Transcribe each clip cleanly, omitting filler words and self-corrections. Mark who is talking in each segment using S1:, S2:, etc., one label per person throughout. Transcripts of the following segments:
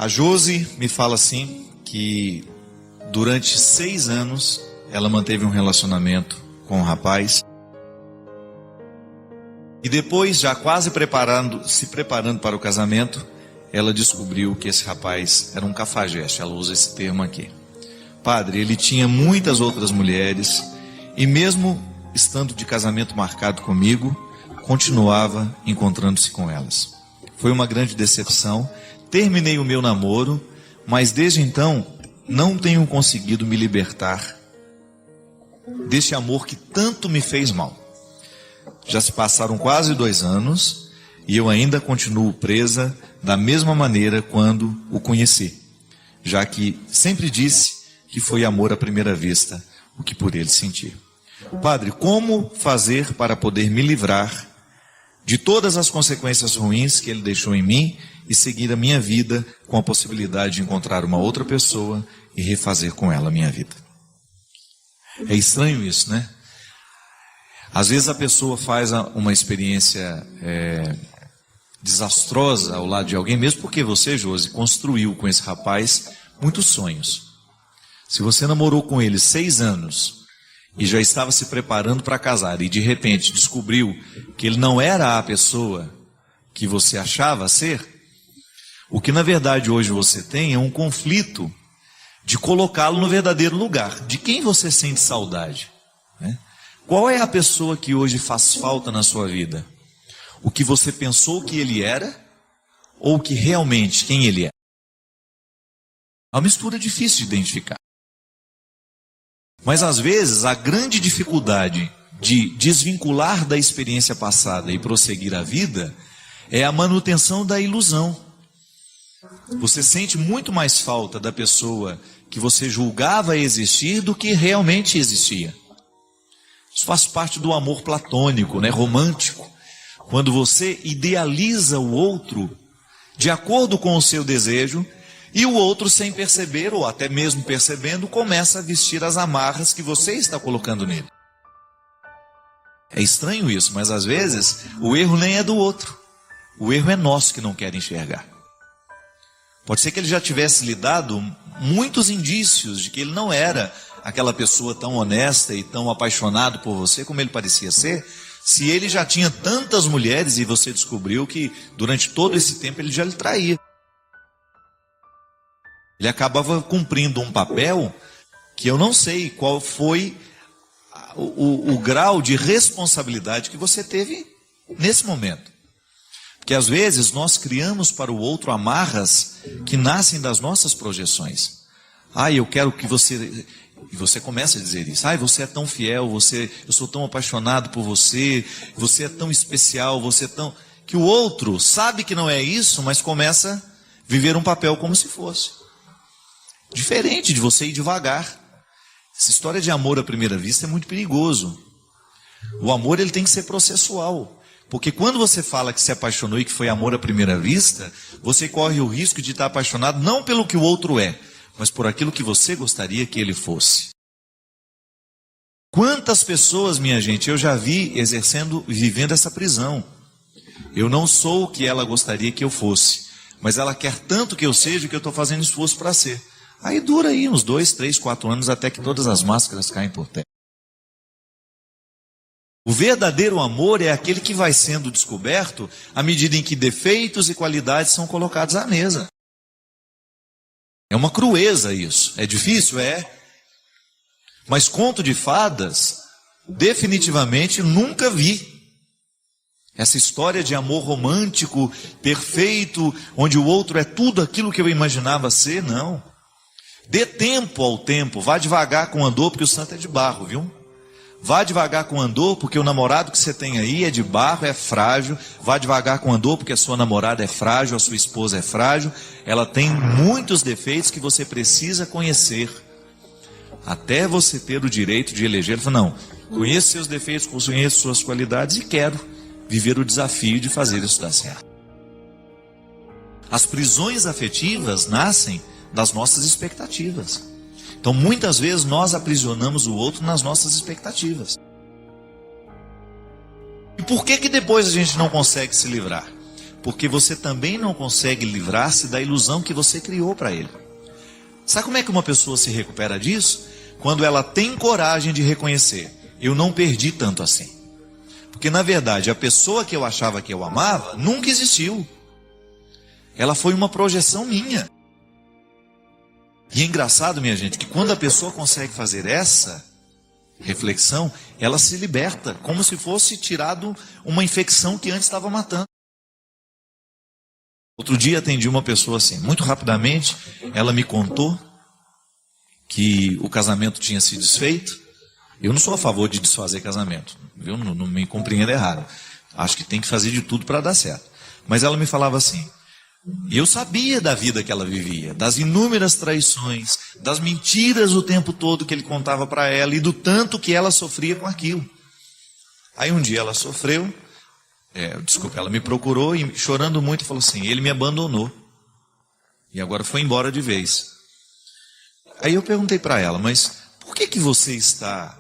S1: A Josi me fala assim que durante 6 anos ela manteve um relacionamento com um rapaz. E depois, já quase se preparando para o casamento, ela descobriu que esse rapaz era um cafajeste. Ela usa esse termo aqui. Padre, ele tinha muitas outras mulheres e mesmo estando de casamento marcado comigo, continuava encontrando-se com elas. Foi uma grande decepção. Terminei o meu namoro, mas desde então não tenho conseguido me libertar deste amor que tanto me fez mal. Já se passaram quase 2 anos e eu ainda continuo presa da mesma maneira quando o conheci, já que sempre disse que foi amor à primeira vista o que por ele senti. Padre, como fazer para poder me livrar de todas as consequências ruins que ele deixou em mim e seguir a minha vida com a possibilidade de encontrar uma outra pessoa e refazer com ela a minha vida? É estranho isso, né? Às vezes a pessoa faz uma experiência desastrosa ao lado de alguém, mesmo porque você, Josi, construiu com esse rapaz muitos sonhos. Se você namorou com ele 6 anos e já estava se preparando para casar e de repente descobriu que ele não era a pessoa que você achava ser, o que na verdade hoje você tem é um conflito de colocá-lo no verdadeiro lugar. De quem você sente saudade, né? Qual é a pessoa que hoje faz falta na sua vida? O que você pensou que ele era ou que realmente quem ele é? É uma mistura difícil de identificar. Mas às vezes a grande dificuldade de desvincular da experiência passada e prosseguir a vida é a manutenção da ilusão. Você sente muito mais falta da pessoa que você julgava existir do que realmente existia. Isso faz parte do amor platônico, né, romântico. Quando você idealiza o outro de acordo com o seu desejo e o outro, sem perceber ou até mesmo percebendo, começa a vestir as amarras que você está colocando nele. É estranho isso, mas às vezes o erro nem é do outro. O erro é nosso que não quer enxergar. Pode ser que ele já tivesse lhe dado muitos indícios de que ele não era aquela pessoa tão honesta e tão apaixonado por você como ele parecia ser, se ele já tinha tantas mulheres e você descobriu que durante todo esse tempo ele já lhe traía. Ele acabava cumprindo um papel que eu não sei qual foi o grau de responsabilidade que você teve nesse momento. Porque às vezes nós criamos para o outro amarras que nascem das nossas projeções. Eu quero que você... E você começa a dizer isso. Você é tão fiel, eu sou tão apaixonado por você, você é tão especial, você é tão... Que o outro sabe que não é isso, mas começa a viver um papel como se fosse. Diferente de você ir devagar. Essa história de amor à primeira vista é muito perigoso. O amor ele tem que ser processual. Porque quando você fala que se apaixonou e que foi amor à primeira vista, você corre o risco de estar apaixonado não pelo que o outro é, mas por aquilo que você gostaria que ele fosse. Quantas pessoas, minha gente, eu já vi vivendo essa prisão. Eu não sou o que ela gostaria que eu fosse, mas ela quer tanto que eu seja que eu estou fazendo esforço para ser. Aí dura aí uns 2, 3, 4 anos até que todas as máscaras caem por terra. O verdadeiro amor é aquele que vai sendo descoberto à medida em que defeitos e qualidades são colocados à mesa. É uma crueza isso. É difícil? É. Mas conto de fadas, definitivamente nunca vi. Essa história de amor romântico, perfeito, onde o outro é tudo aquilo que eu imaginava ser, não. Dê tempo ao tempo, vá devagar com o andor, porque o santo é de barro, viu? Vá devagar com o andor, porque o namorado que você tem aí é de barro, é frágil. Vá devagar com o andor, porque a sua namorada é frágil, a sua esposa é frágil. Ela tem muitos defeitos que você precisa conhecer. Até você ter o direito de eleger. Ele falou, não, conheço seus defeitos, conheço suas qualidades e quero viver o desafio de fazer isso dar certo. As prisões afetivas nascem das nossas expectativas. Então, muitas vezes, nós aprisionamos o outro nas nossas expectativas. E por que depois a gente não consegue se livrar? porque você também não consegue livrar-se da ilusão que você criou para ele. Sabe como é que uma pessoa se recupera disso? Quando ela tem coragem de reconhecer: eu não perdi tanto assim. Porque na verdade a pessoa que eu achava que eu amava nunca existiu. Ela foi uma projeção minha. E é engraçado, minha gente, que quando a pessoa consegue fazer essa reflexão, ela se liberta, como se fosse tirado uma infecção que antes estava matando. Outro dia atendi uma pessoa assim, muito rapidamente, ela me contou que o casamento tinha se desfeito. Eu não sou a favor de desfazer casamento, viu? Não me compreenda errado. Acho que tem que fazer de tudo para dar certo. Mas ela me falava assim: eu sabia da vida que ela vivia, das inúmeras traições, das mentiras o tempo todo que ele contava para ela e do tanto que ela sofria com aquilo. Aí um dia ela sofreu, ela me procurou e chorando muito falou assim: ele me abandonou e agora foi embora de vez. Aí eu perguntei para ela: mas por que você está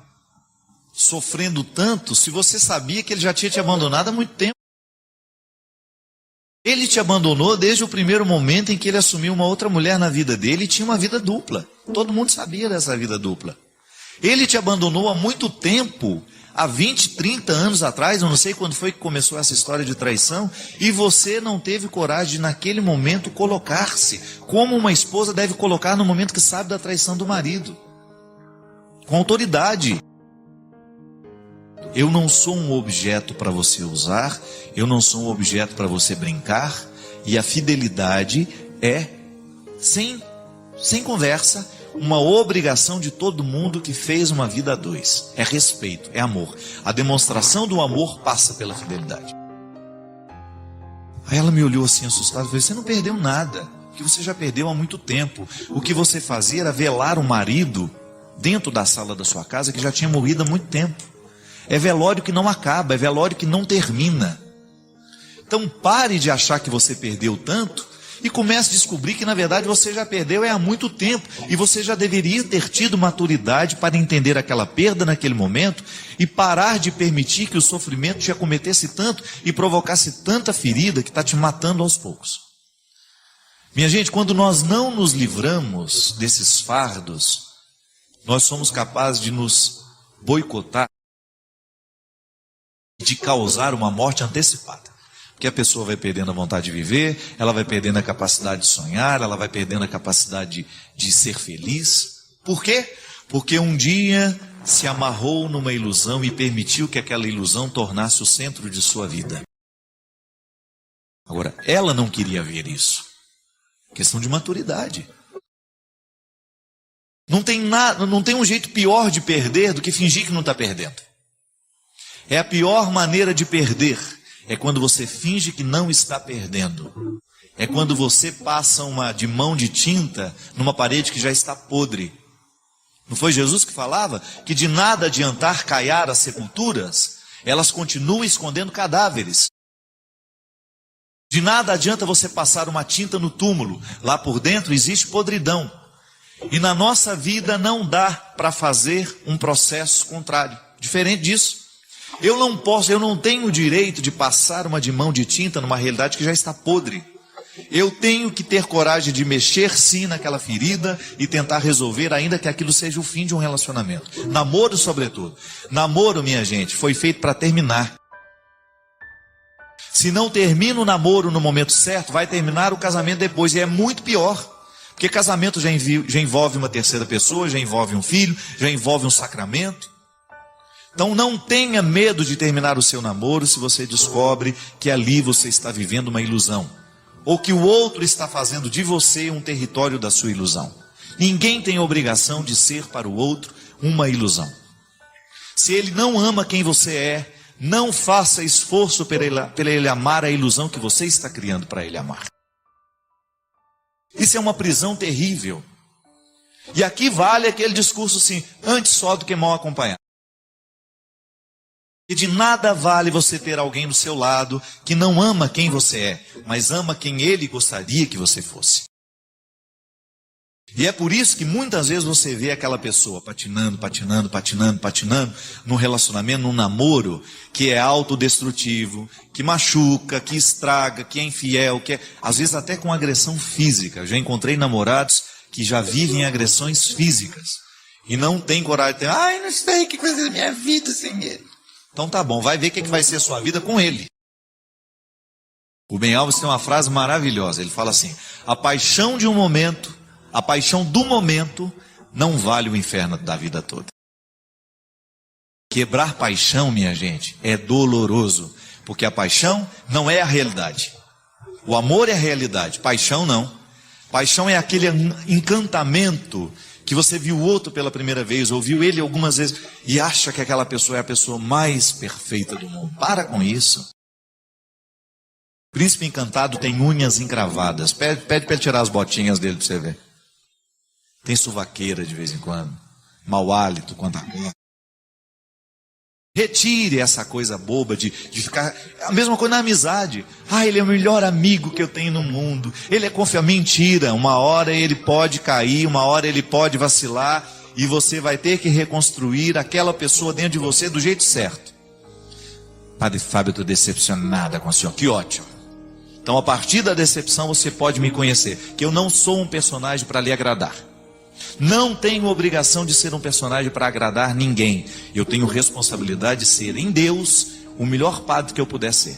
S1: sofrendo tanto se você sabia que ele já tinha te abandonado há muito tempo? Ele te abandonou desde o primeiro momento em que ele assumiu uma outra mulher na vida dele e tinha uma vida dupla. Todo mundo sabia dessa vida dupla. Ele te abandonou há muito tempo, há 20, 30 anos atrás, eu não sei quando foi que começou essa história de traição, e você não teve coragem de naquele momento colocar-se, como uma esposa deve colocar no momento que sabe da traição do marido. Com autoridade. Eu não sou um objeto para você usar, eu não sou um objeto para você brincar, e a fidelidade é, sem conversa, uma obrigação de todo mundo que fez uma vida a dois. É respeito, é amor. A demonstração do amor passa pela fidelidade. Aí ela me olhou assim assustada e falou: você não perdeu nada, porque você já perdeu há muito tempo. O que você fazia era velar o marido dentro da sala da sua casa que já tinha morrido há muito tempo. É velório que não acaba, é velório que não termina. Então pare de achar que você perdeu tanto e comece a descobrir que na verdade você já perdeu há muito tempo. E você já deveria ter tido maturidade para entender aquela perda naquele momento e parar de permitir que o sofrimento te acometesse tanto e provocasse tanta ferida que está te matando aos poucos. Minha gente, quando nós não nos livramos desses fardos, nós somos capazes de nos boicotar, de causar uma morte antecipada. Porque a pessoa vai perdendo a vontade de viver, ela vai perdendo a capacidade de sonhar, ela vai perdendo a capacidade de ser feliz. Por quê? Porque um dia se amarrou numa ilusão e permitiu que aquela ilusão tornasse o centro de sua vida. Agora, ela não queria ver isso. Questão de maturidade. Não tem um jeito pior de perder do que fingir que não está perdendo. É a pior maneira de perder. É quando você finge que não está perdendo. É quando você passa de mão de tinta numa parede que já está podre. Não foi Jesus que falava que de nada adiantar caiar as sepulturas? Elas continuam escondendo cadáveres. De nada adianta você passar uma tinta no túmulo. Lá por dentro existe podridão. E na nossa vida não dá para fazer um processo contrário. Diferente disso. Eu não tenho o direito de passar uma de mão de tinta numa realidade que já está podre. Eu tenho que ter coragem de mexer sim naquela ferida e tentar resolver, ainda que aquilo seja o fim de um relacionamento. Namoro, sobretudo. Namoro, minha gente, foi feito para terminar. Se não termina o namoro no momento certo, vai terminar o casamento depois, e é muito pior. Porque casamento já envolve uma terceira pessoa, já envolve um filho, já envolve um sacramento. Então não tenha medo de terminar o seu namoro se você descobre que ali você está vivendo uma ilusão. Ou que o outro está fazendo de você um território da sua ilusão. Ninguém tem obrigação de ser para o outro uma ilusão. Se ele não ama quem você é, não faça esforço para ele amar a ilusão que você está criando para ele amar. Isso é uma prisão terrível. E aqui vale aquele discurso assim: antes só do que mal acompanhado. E de nada vale você ter alguém do seu lado que não ama quem você é, mas ama quem ele gostaria que você fosse. E é por isso que muitas vezes você vê aquela pessoa patinando num relacionamento, num namoro, que é autodestrutivo, que machuca, que estraga, que é infiel, às vezes até com agressão física. Já encontrei namorados que já vivem agressões físicas e não tem coragem de ter, não sei o que fazer da minha vida sem ele. Então tá bom, vai ver o que vai ser a sua vida com ele. O Ben Alves tem uma frase maravilhosa, ele fala assim: a paixão de um momento, a paixão do momento não vale o inferno da vida toda. Quebrar paixão, minha gente, é doloroso, porque a paixão não é a realidade. O amor é a realidade, paixão não. Paixão é aquele encantamento que você viu o outro pela primeira vez, ouviu ele algumas vezes e acha que aquela pessoa é a pessoa mais perfeita do mundo. Para com isso. O príncipe encantado tem unhas encravadas. Pede para ele tirar as botinhas dele para você ver. Tem suvaqueira de vez em quando. Mau hálito quando acorda. Retire essa coisa boba de ficar... A mesma coisa na amizade. Ele é o melhor amigo que eu tenho no mundo. Ele é confiável. Mentira. Uma hora ele pode cair, uma hora ele pode vacilar. E você vai ter que reconstruir aquela pessoa dentro de você do jeito certo. Padre Fábio, eu estou decepcionada com o senhor. Que ótimo. Então, a partir da decepção, você pode me conhecer. Que eu não sou um personagem para lhe agradar. Não tenho obrigação de ser um personagem para agradar ninguém. Eu tenho responsabilidade de ser, em Deus, o melhor padre que eu puder ser.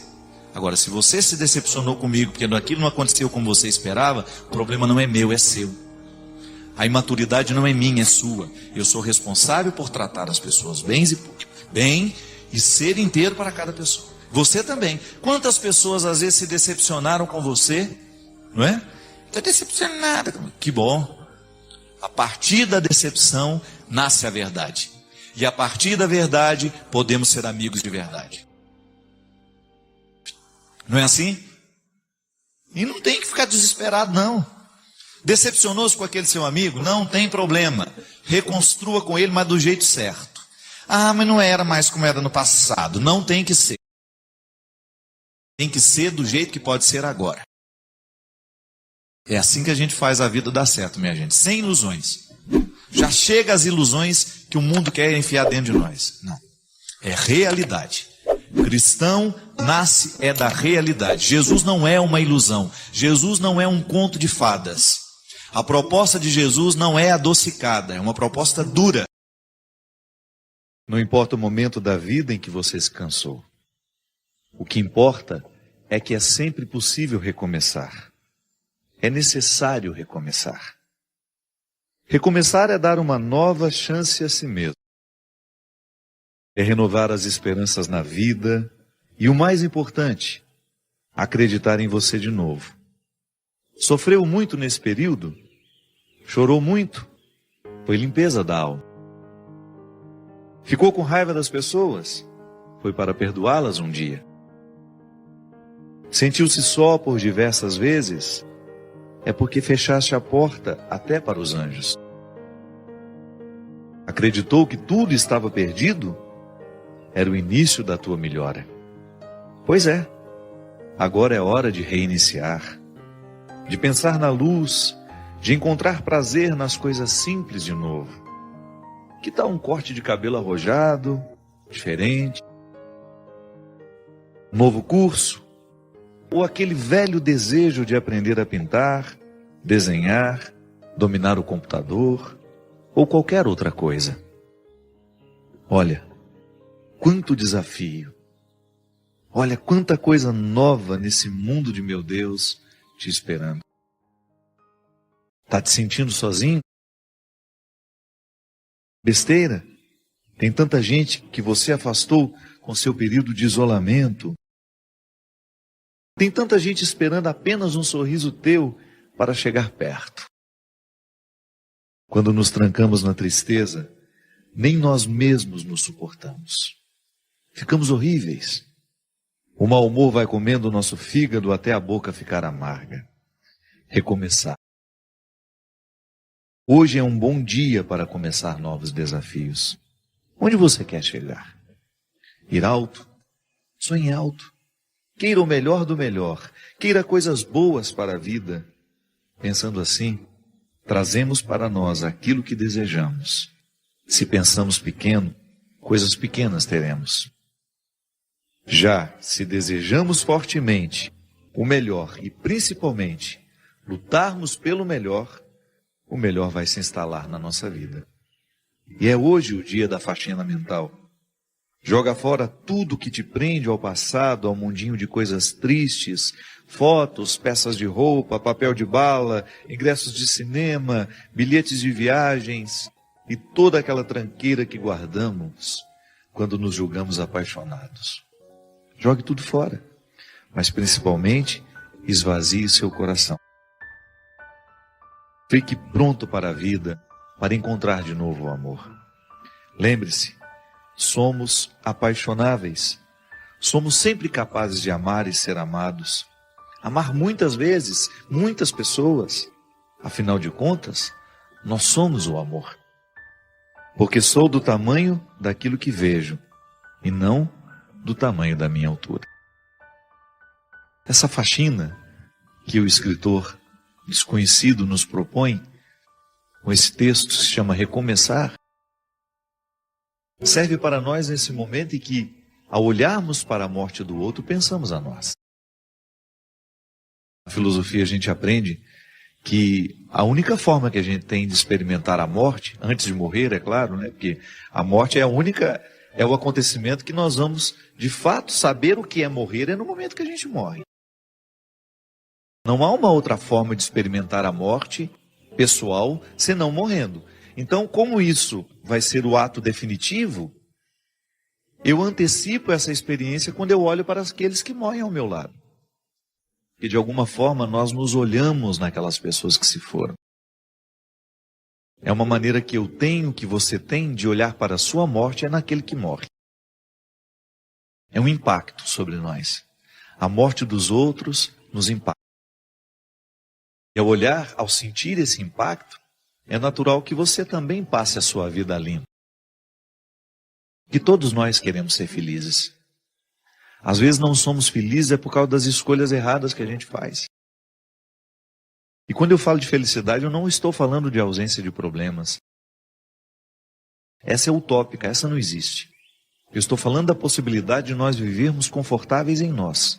S1: Agora, se você se decepcionou comigo, porque aquilo não aconteceu como você esperava, o problema não é meu, é seu. A imaturidade não é minha, é sua. Eu sou responsável por tratar as pessoas bem e ser inteiro para cada pessoa. Você também. Quantas pessoas às vezes se decepcionaram com você? Não é? Estou decepcionada. Que bom. A partir da decepção nasce a verdade. E a partir da verdade podemos ser amigos de verdade. Não é assim? E não tem que ficar desesperado, não. Decepcionou-se com aquele seu amigo? Não tem problema. Reconstrua com ele, mas do jeito certo. Mas não era mais como era no passado. Não tem que ser. Tem que ser do jeito que pode ser agora. É assim que a gente faz a vida dar certo, minha gente. Sem ilusões. Já chega as ilusões que o mundo quer enfiar dentro de nós. Não. É realidade. Cristão nasce da realidade. Jesus não é uma ilusão. Jesus não é um conto de fadas. A proposta de Jesus não é adocicada. É uma proposta dura. Não importa o momento da vida em que você se cansou. O que importa é que é sempre possível recomeçar. É necessário recomeçar. Recomeçar é dar uma nova chance a si mesmo. É renovar as esperanças na vida e, o mais importante, acreditar em você de novo. Sofreu muito nesse período? Chorou muito? Foi limpeza da alma. Ficou com raiva das pessoas? Foi para perdoá-las um dia. Sentiu-se só por diversas vezes? É porque fechaste a porta até para os anjos. Acreditou que tudo estava perdido? Era o início da tua melhora. Pois é, agora é hora de reiniciar, de pensar na luz, de encontrar prazer nas coisas simples de novo. Que tal um corte de cabelo arrojado, diferente? Um novo curso? Ou aquele velho desejo de aprender a pintar, desenhar, dominar o computador, ou qualquer outra coisa. Olha, quanto desafio. Olha, quanta coisa nova nesse mundo de meu Deus te esperando. Está te sentindo sozinho? Besteira? Tem tanta gente que você afastou com seu período de isolamento. Tem tanta gente esperando apenas um sorriso teu para chegar perto. Quando nos trancamos na tristeza, nem nós mesmos nos suportamos. Ficamos horríveis. O mau humor vai comendo o nosso fígado até a boca ficar amarga. Recomeçar. Hoje é um bom dia para começar novos desafios. Onde você quer chegar? Ir alto? Sonhe alto. Queira o melhor do melhor. Queira coisas boas para a vida. Pensando assim, trazemos para nós aquilo que desejamos. Se pensamos pequeno, coisas pequenas teremos. Já se desejamos fortemente o melhor e principalmente lutarmos pelo melhor, o melhor vai se instalar na nossa vida. E é hoje o dia da faxina mental. Joga fora tudo que te prende ao passado, ao mundinho de coisas tristes, fotos, peças de roupa, papel de bala, ingressos de cinema, bilhetes de viagens e toda aquela tranqueira que guardamos quando nos julgamos apaixonados. Jogue tudo fora, mas principalmente esvazie seu coração. Fique pronto para a vida, para encontrar de novo o amor. Lembre-se, somos apaixonáveis. Somos sempre capazes de amar e ser amados. Amar muitas vezes, muitas pessoas. Afinal de contas, nós somos o amor. Porque sou do tamanho daquilo que vejo e não do tamanho da minha altura. Essa faxina que o escritor desconhecido nos propõe, com esse texto que se chama Recomeçar, serve para nós nesse momento em que, ao olharmos para a morte do outro, pensamos a nós. Na filosofia a gente aprende que a única forma que a gente tem de experimentar a morte, antes de morrer, é claro, né? Porque a morte é o acontecimento que nós vamos, de fato, saber o que é morrer, é no momento que a gente morre. Não há uma outra forma de experimentar a morte pessoal senão morrendo. Então, como isso vai ser o ato definitivo, eu antecipo essa experiência quando eu olho para aqueles que morrem ao meu lado. E de alguma forma nós nos olhamos naquelas pessoas que se foram. É uma maneira que eu tenho, que você tem, de olhar para a sua morte, é naquele que morre. É um impacto sobre nós. A morte dos outros nos impacta. E ao olhar, ao sentir esse impacto, é natural que você também passe a sua vida limpa. Que todos nós queremos ser felizes. Às vezes não somos felizes é por causa das escolhas erradas que a gente faz. E quando eu falo de felicidade, eu não estou falando de ausência de problemas. Essa é utópica, essa não existe. Eu estou falando da possibilidade de nós vivermos confortáveis em nós.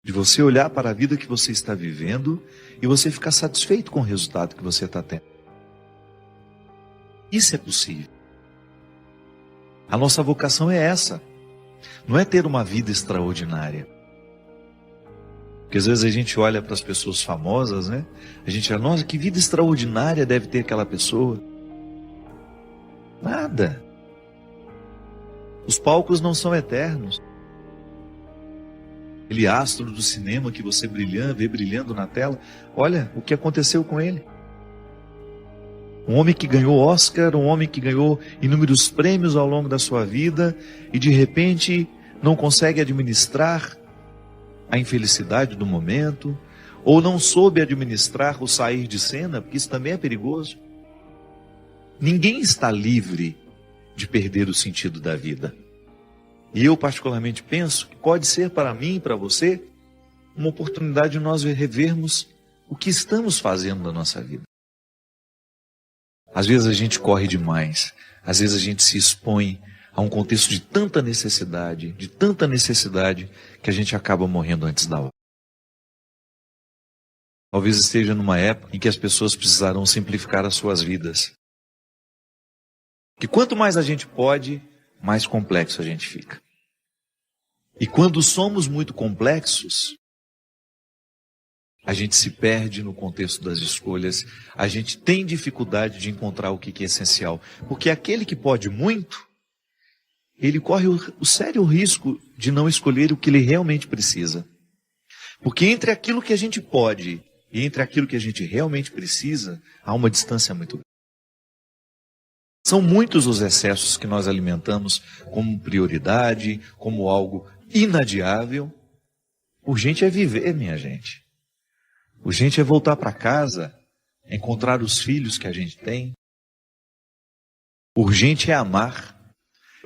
S1: De você olhar para a vida que você está vivendo e você ficar satisfeito com o resultado que você está tendo. Isso é possível. A nossa vocação é essa. Não é ter uma vida extraordinária. Porque às vezes a gente olha para as pessoas famosas, né? A gente fala, nossa, que vida extraordinária deve ter aquela pessoa. Nada. Os palcos não são eternos. Aquele astro do cinema que você vê brilhando na tela, olha o que aconteceu com ele. Um homem que ganhou Oscar, um homem que ganhou inúmeros prêmios ao longo da sua vida e de repente não consegue administrar a infelicidade do momento, ou não soube administrar o sair de cena, porque isso também é perigoso. Ninguém está livre de perder o sentido da vida. E eu particularmente penso que pode ser para mim e para você uma oportunidade de nós revermos o que estamos fazendo na nossa vida. Às vezes a gente corre demais, às vezes a gente se expõe a um contexto de tanta necessidade, que a gente acaba morrendo antes da hora. Talvez esteja numa época em que as pessoas precisarão simplificar as suas vidas. Que quanto mais a gente pode, mais complexo a gente fica. E quando somos muito complexos, a gente se perde no contexto das escolhas, a gente tem dificuldade de encontrar o que é essencial. Porque aquele que pode muito, ele corre o sério risco de não escolher o que ele realmente precisa. Porque entre aquilo que a gente pode e entre aquilo que a gente realmente precisa, há uma distância muito grande. São muitos os excessos que nós alimentamos como prioridade, como algo inadiável. Urgente é viver, minha gente. Urgente é voltar para casa, encontrar os filhos que a gente tem. Urgente é amar.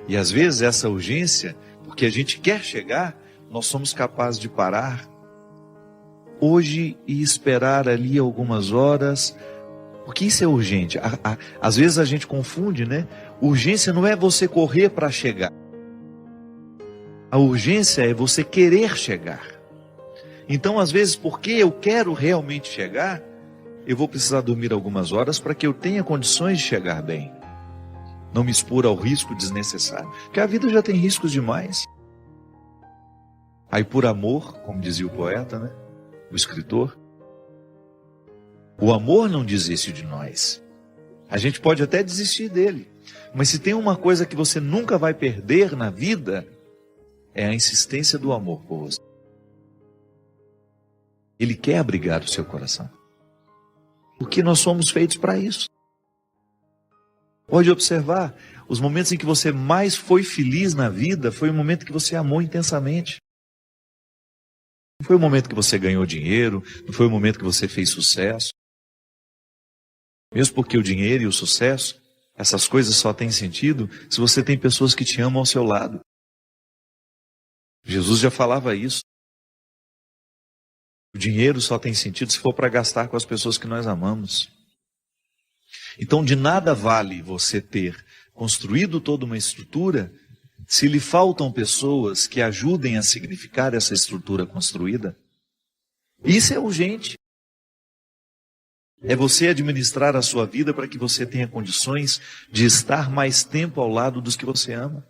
S1: E às vezes essa urgência, porque a gente quer chegar, nós somos capazes de parar hoje e esperar ali algumas horas, porque isso é urgente. Às vezes a gente confunde, né? Urgência não é você correr para chegar. A urgência é você querer chegar. Então, às vezes, porque eu quero realmente chegar, eu vou precisar dormir algumas horas para que eu tenha condições de chegar bem. Não me expor ao risco desnecessário, porque a vida já tem riscos demais. Aí, por amor, como dizia o poeta, né? O escritor, o amor não desiste de nós. A gente pode até desistir dele, mas se tem uma coisa que você nunca vai perder na vida, é a insistência do amor por você. Ele quer abrigar o seu coração, porque nós somos feitos para isso. Pode observar, os momentos em que você mais foi feliz na vida, foi o momento que você amou intensamente. Não foi o momento que você ganhou dinheiro, não foi o momento que você fez sucesso. Mesmo porque o dinheiro e o sucesso, essas coisas só têm sentido se você tem pessoas que te amam ao seu lado. Jesus já falava isso. O dinheiro só tem sentido se for para gastar com as pessoas que nós amamos. Então, de nada vale você ter construído toda uma estrutura se lhe faltam pessoas que ajudem a significar essa estrutura construída. Isso é urgente. É você administrar a sua vida para que você tenha condições de estar mais tempo ao lado dos que você ama.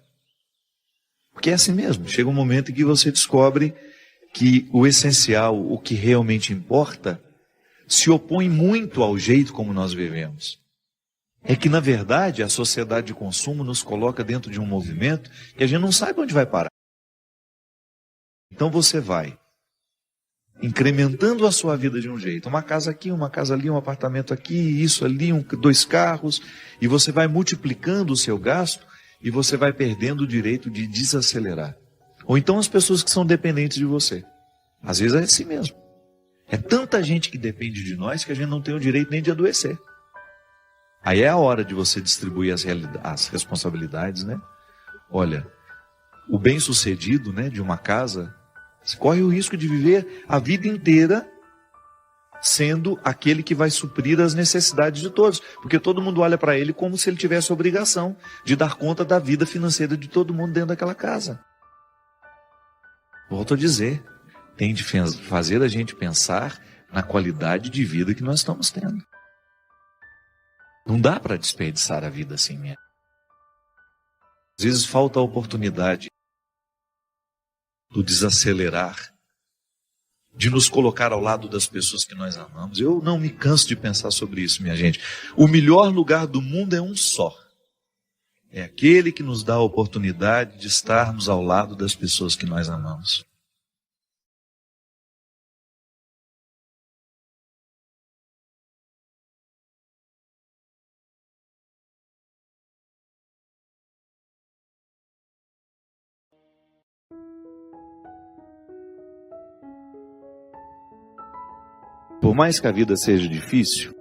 S1: Porque é assim mesmo, chega um momento em que você descobre que o essencial, o que realmente importa, se opõe muito ao jeito como nós vivemos. É que, na verdade, a sociedade de consumo nos coloca dentro de um movimento que a gente não sabe onde vai parar. Então você vai incrementando a sua vida de um jeito. Uma casa aqui, uma casa ali, um apartamento aqui, isso ali, 2 carros. E você vai multiplicando o seu gasto e você vai perdendo o direito de desacelerar. Ou então as pessoas que são dependentes de você. Às vezes é assim mesmo. É tanta gente que depende de nós que a gente não tem o direito nem de adoecer. Aí é a hora de você distribuir as responsabilidades, né? Olha, o bem-sucedido, né, de uma casa, você corre o risco de viver a vida inteira sendo aquele que vai suprir as necessidades de todos. Porque todo mundo olha para ele como se ele tivesse a obrigação de dar conta da vida financeira de todo mundo dentro daquela casa. Volto a dizer, tem de fazer a gente pensar na qualidade de vida que nós estamos tendo. Não dá para desperdiçar a vida assim mesmo. Às vezes falta a oportunidade do desacelerar, de nos colocar ao lado das pessoas que nós amamos. Eu não me canso de pensar sobre isso, minha gente. O melhor lugar do mundo é um só. É aquele que nos dá a oportunidade de estarmos ao lado das pessoas que nós amamos. Por mais que a vida seja difícil,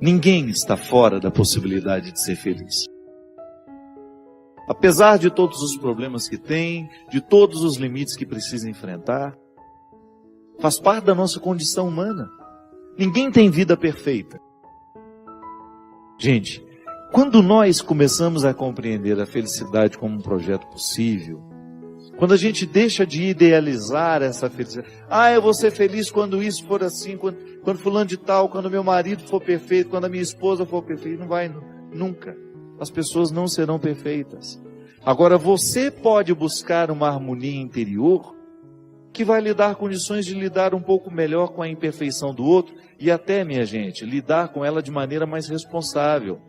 S1: ninguém está fora da possibilidade de ser feliz. Apesar de todos os problemas que tem, de todos os limites que precisa enfrentar, faz parte da nossa condição humana. Ninguém tem vida perfeita. Gente, quando nós começamos a compreender a felicidade como um projeto possível, quando a gente deixa de idealizar essa felicidade, eu vou ser feliz quando isso for assim, quando fulano de tal, quando meu marido for perfeito, quando a minha esposa for perfeita, não vai nunca. As pessoas não serão perfeitas. Agora você pode buscar uma harmonia interior que vai lhe dar condições de lidar um pouco melhor com a imperfeição do outro e até, minha gente, lidar com ela de maneira mais responsável.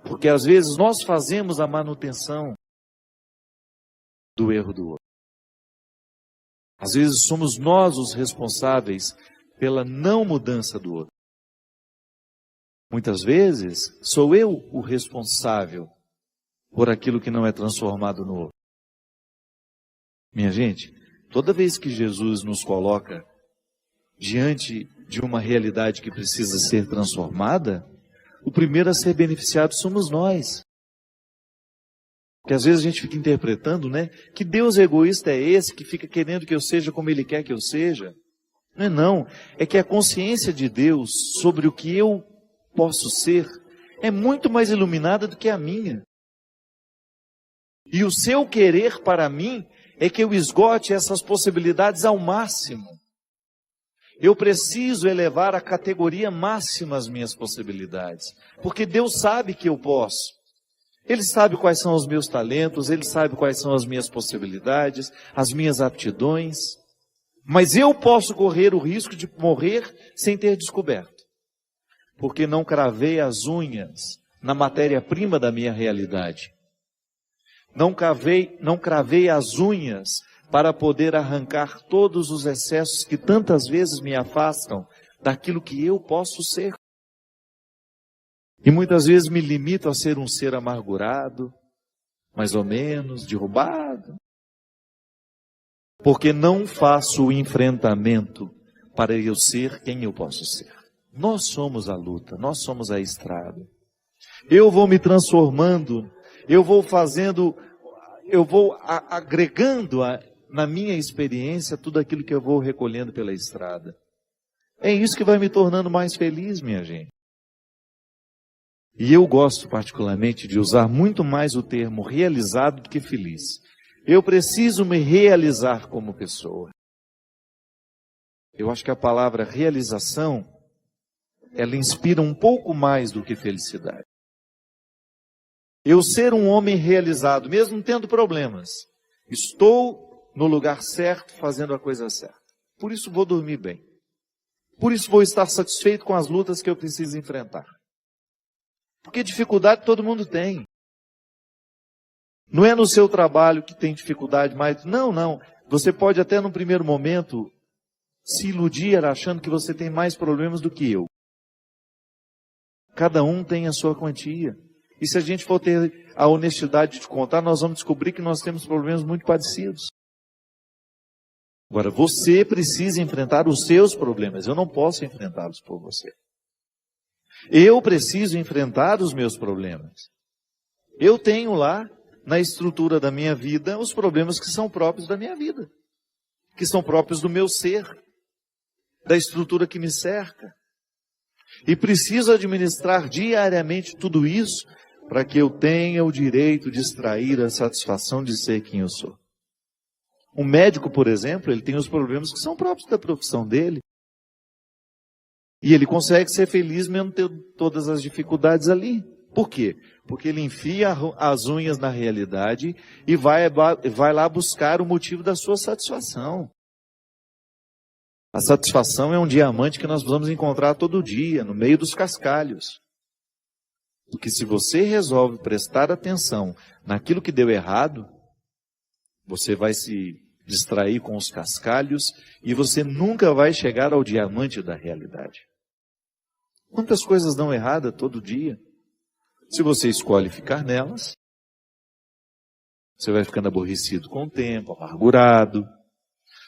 S1: Porque às vezes nós fazemos a manutenção do erro do outro. Às vezes somos nós os responsáveis pela não mudança do outro. Muitas vezes sou eu o responsável por aquilo que não é transformado no outro. Minha gente, toda vez que Jesus nos coloca diante de uma realidade que precisa ser transformada, o primeiro a ser beneficiado somos nós.
S2: Que às vezes a gente fica interpretando, né? Que Deus egoísta é esse que fica querendo que eu seja como Ele quer que eu seja? Não é não. É que a consciência de Deus sobre o que eu posso ser é muito mais iluminada do que a minha. E o seu querer para mim é que eu esgote essas possibilidades ao máximo. Eu preciso elevar à categoria máxima as minhas possibilidades. Porque Deus sabe que eu posso. Ele sabe quais são os meus talentos, Ele sabe quais são as minhas possibilidades, as minhas aptidões. Mas eu posso correr o risco de morrer sem ter descoberto. Porque não cravei as unhas na matéria-prima da minha realidade. Não cravei as unhas para poder arrancar todos os excessos que tantas vezes me afastam daquilo que eu posso ser. E muitas vezes me limito a ser um ser amargurado, mais ou menos, derrubado. Porque não faço o enfrentamento para eu ser quem eu posso ser. Nós somos a luta, nós somos a estrada. Eu vou me transformando, eu vou agregando na minha experiência tudo aquilo que eu vou recolhendo pela estrada. É isso que vai me tornando mais feliz, minha gente. E eu gosto particularmente de usar muito mais o termo realizado do que feliz. Eu preciso me realizar como pessoa. Eu acho que a palavra realização, ela inspira um pouco mais do que felicidade. Eu ser um homem realizado, mesmo tendo problemas, estou no lugar certo, fazendo a coisa certa. Por isso vou dormir bem. Por isso vou estar satisfeito com as lutas que eu preciso enfrentar. Porque dificuldade todo mundo tem. Não é no seu trabalho que tem dificuldade, mas não. Você pode até no primeiro momento se iludir achando que você tem mais problemas do que eu. Cada um tem a sua quantia. E se a gente for ter a honestidade de contar, nós vamos descobrir que nós temos problemas muito parecidos. Agora, você precisa enfrentar os seus problemas. Eu não posso enfrentá-los por você. Eu preciso enfrentar os meus problemas. Eu tenho lá, na estrutura da minha vida, os problemas que são próprios da minha vida. Que são próprios do meu ser. Da estrutura que me cerca. E preciso administrar diariamente tudo isso para que eu tenha o direito de extrair a satisfação de ser quem eu sou. Um médico, por exemplo, ele tem os problemas que são próprios da profissão dele. E ele consegue ser feliz mesmo tendo todas as dificuldades ali. Por quê? Porque ele enfia as unhas na realidade e vai lá buscar o motivo da sua satisfação. A satisfação é um diamante que nós vamos encontrar todo dia, no meio dos cascalhos. Porque se você resolve prestar atenção naquilo que deu errado, você vai se distrair com os cascalhos e você nunca vai chegar ao diamante da realidade. Quantas coisas dão errada todo dia? Se você escolhe ficar nelas, você vai ficando aborrecido com o tempo, amargurado.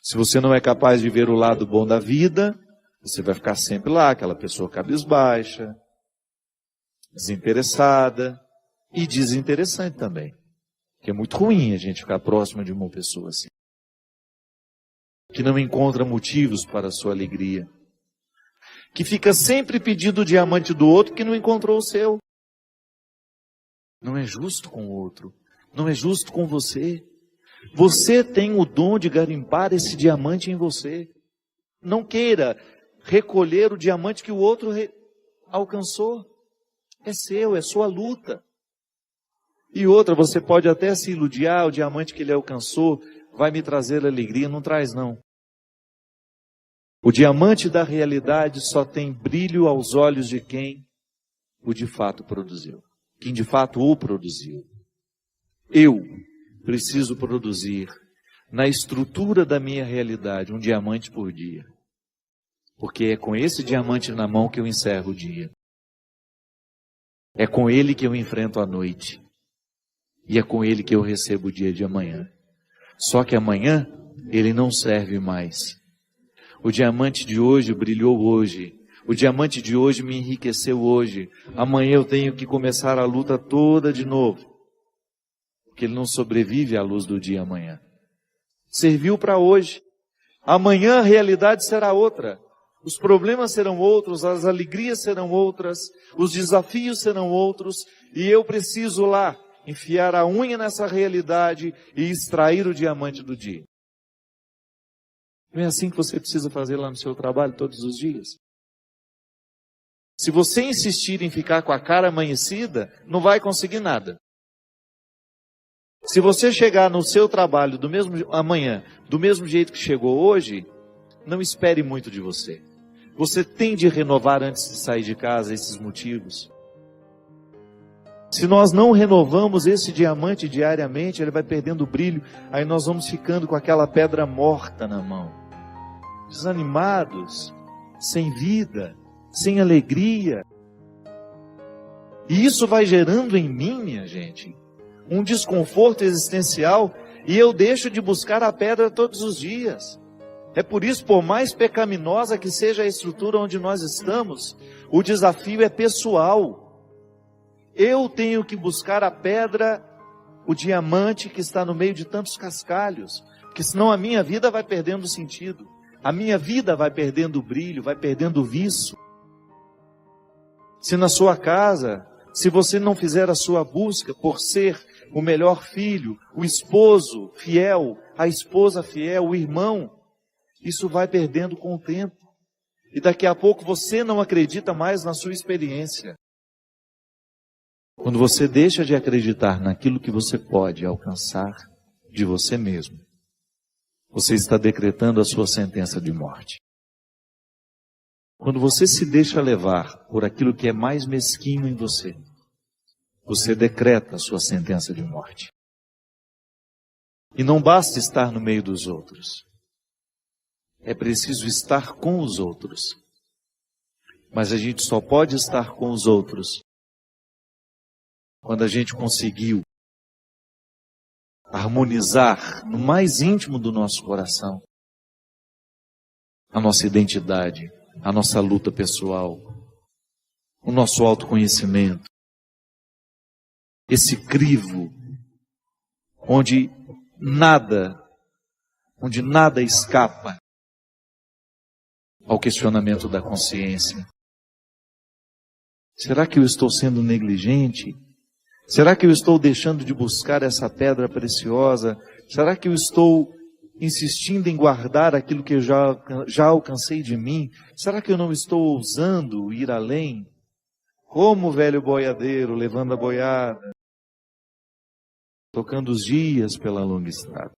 S2: Se você não é capaz de ver o lado bom da vida, você vai ficar sempre lá, aquela pessoa cabisbaixa, desinteressada e desinteressante também. Que é muito ruim a gente ficar próximo de uma pessoa assim. Que não encontra motivos para a sua alegria. Que fica sempre pedindo o diamante do outro que não encontrou o seu. Não é justo com o outro. Não é justo com você. Você tem o dom de garimpar esse diamante em você. Não queira recolher o diamante que o outro alcançou. É seu, é sua luta. E outra, você pode até se iludir, o diamante que ele alcançou vai me trazer alegria. Não traz, não. O diamante da realidade só tem brilho aos olhos de quem o de fato produziu. Quem de fato o produziu. Eu preciso produzir na estrutura da minha realidade um diamante por dia. Porque é com esse diamante na mão que eu encerro o dia. É com ele que eu enfrento a noite. E é com ele que eu recebo o dia de amanhã. Só que amanhã ele não serve mais. O diamante de hoje brilhou hoje. O diamante de hoje me enriqueceu hoje. Amanhã eu tenho que começar a luta toda de novo. porque ele não sobrevive à luz do dia amanhã. Serviu para hoje. Amanhã a realidade será outra. Os problemas serão outros, as alegrias serão outras, os desafios serão outros, e eu preciso lá enfiar a unha nessa realidade e extrair o diamante do dia. Não é assim que você precisa fazer lá no seu trabalho todos os dias? Se você insistir em ficar com a cara amanhecida, não vai conseguir nada. Se você chegar no seu trabalho amanhã, do mesmo jeito que chegou hoje, não espere muito de você. Você tem de renovar antes de sair de casa esses motivos. Se nós não renovamos esse diamante diariamente, ele vai perdendo o brilho, aí nós vamos ficando com aquela pedra morta na mão. Desanimados, sem vida, sem alegria. E isso vai gerando em mim, minha gente, um desconforto existencial, e eu deixo de buscar a pedra todos os dias. É por isso, por mais pecaminosa que seja a estrutura onde nós estamos, o desafio é pessoal. Eu tenho que buscar a pedra, o diamante que está no meio de tantos cascalhos, porque senão a minha vida vai perdendo sentido, a minha vida vai perdendo o brilho, vai perdendo o viço. Se na sua casa, se você não fizer a sua busca por ser o melhor filho, o esposo fiel, a esposa fiel, o irmão, isso vai perdendo com o tempo. E daqui a pouco você não acredita mais na sua experiência. Quando você deixa de acreditar naquilo que você pode alcançar de você mesmo, você está decretando a sua sentença de morte. Quando você se deixa levar por aquilo que é mais mesquinho em você, você decreta a sua sentença de morte. E não basta estar no meio dos outros. É preciso estar com os outros. Mas a gente só pode estar com os outros quando a gente conseguiu harmonizar no mais íntimo do nosso coração a nossa identidade, a nossa luta pessoal, o nosso autoconhecimento, esse crivo onde nada escapa ao questionamento da consciência. Será que eu estou sendo negligente? Será que eu estou deixando de buscar essa pedra preciosa? Será que eu estou insistindo em guardar aquilo que eu já alcancei de mim? Será que eu não estou ousando ir além? Como o velho boiadeiro levando a boiada, tocando os dias pela longa estrada.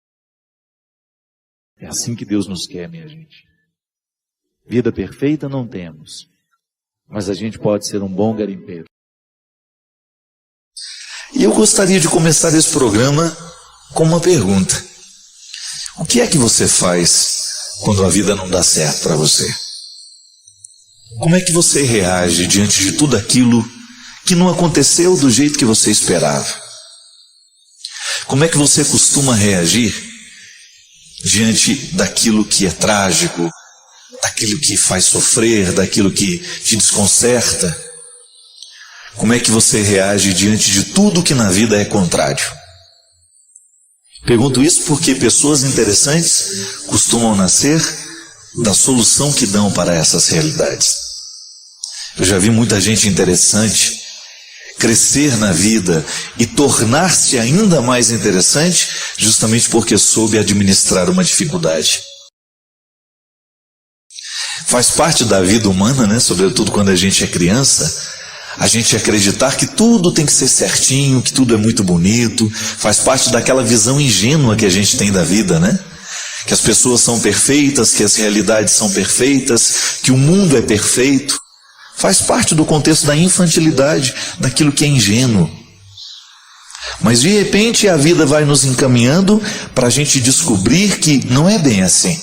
S2: É assim que Deus nos quer, minha gente. Vida perfeita não temos, mas a gente pode ser um bom garimpeiro.
S1: E eu gostaria de começar esse programa com uma pergunta. O que é que você faz quando a vida não dá certo para você? Como é que você reage diante de tudo aquilo que não aconteceu do jeito que você esperava? Como é que você costuma reagir diante daquilo que é trágico, daquilo que faz sofrer, daquilo que te desconcerta? Como é que você reage diante de tudo que na vida é contrário? Pergunto isso porque pessoas interessantes costumam nascer da solução que dão para essas realidades. Eu já vi muita gente interessante crescer na vida e tornar-se ainda mais interessante justamente porque soube administrar uma dificuldade. Faz parte da vida humana, né? Sobretudo quando a gente é criança, a gente acreditar que tudo tem que ser certinho, que tudo é muito bonito. Faz parte daquela visão ingênua que a gente tem da vida, né? Que as pessoas são perfeitas, que as realidades são perfeitas, que o mundo é perfeito. Faz parte do contexto da infantilidade, daquilo que é ingênuo. Mas de repente a vida vai nos encaminhando para a gente descobrir que não é bem assim.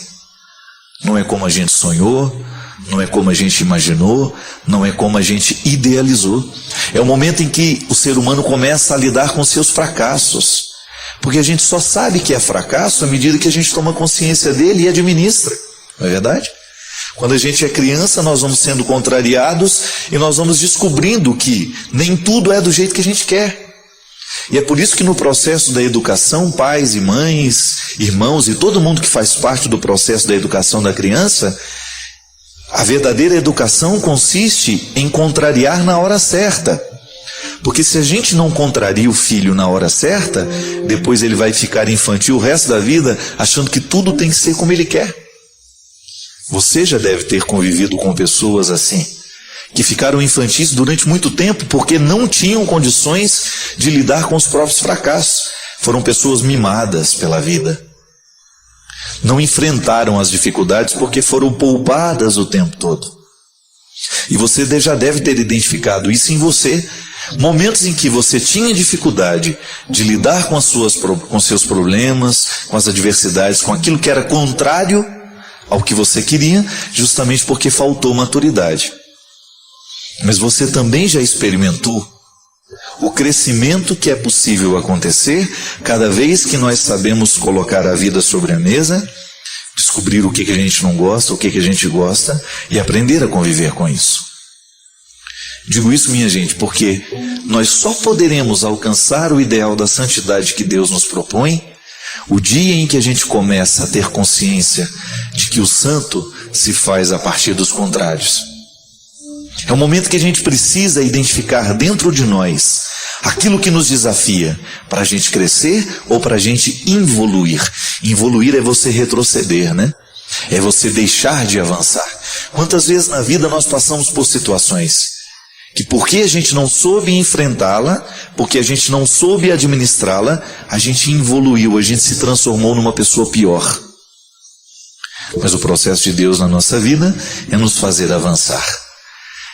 S1: Não é como a gente sonhou, não é como a gente imaginou, não é como a gente idealizou. É o momento em que o ser humano começa a lidar com seus fracassos. Porque a gente só sabe que é fracasso à medida que a gente toma consciência dele e administra. Não é verdade? Quando a gente é criança, nós vamos sendo contrariados e nós vamos descobrindo que nem tudo é do jeito que a gente quer.
S2: E é por isso que no processo da educação, pais e mães, irmãos e todo mundo que faz parte do processo da educação da criança, a verdadeira educação consiste em contrariar na hora certa. Porque se a gente não contraria o filho na hora certa, depois ele vai ficar infantil o resto da vida, achando que tudo tem que ser como ele quer. Você já deve ter convivido com pessoas assim, que ficaram infantis durante muito tempo porque não tinham condições de lidar com os próprios fracassos. Foram pessoas mimadas pela vida. Não enfrentaram as dificuldades porque foram poupadas o tempo todo. E você já deve ter identificado isso em você. Momentos em que você tinha dificuldade de lidar com seus problemas, com as adversidades, com aquilo que era contrário ao que você queria, justamente porque faltou maturidade. Mas você também já experimentou o crescimento que é possível acontecer cada vez que nós sabemos colocar a vida sobre a mesa, descobrir o que a gente não gosta, o que a gente gosta e aprender a conviver com isso. Digo isso, minha gente, porque nós só poderemos alcançar o ideal da santidade que Deus nos propõe o dia em que a gente começa a ter consciência de que o santo se faz a partir dos contrários. É o momento que a gente precisa identificar dentro de nós aquilo que nos desafia para a gente crescer ou para a gente involuir. Involuir é você retroceder, né? É você deixar de avançar. Quantas vezes na vida nós passamos por situações que porque a gente não soube enfrentá-la, porque a gente não soube administrá-la, a gente involuiu, a gente se transformou numa pessoa pior. Mas o processo de Deus na nossa vida é nos fazer avançar.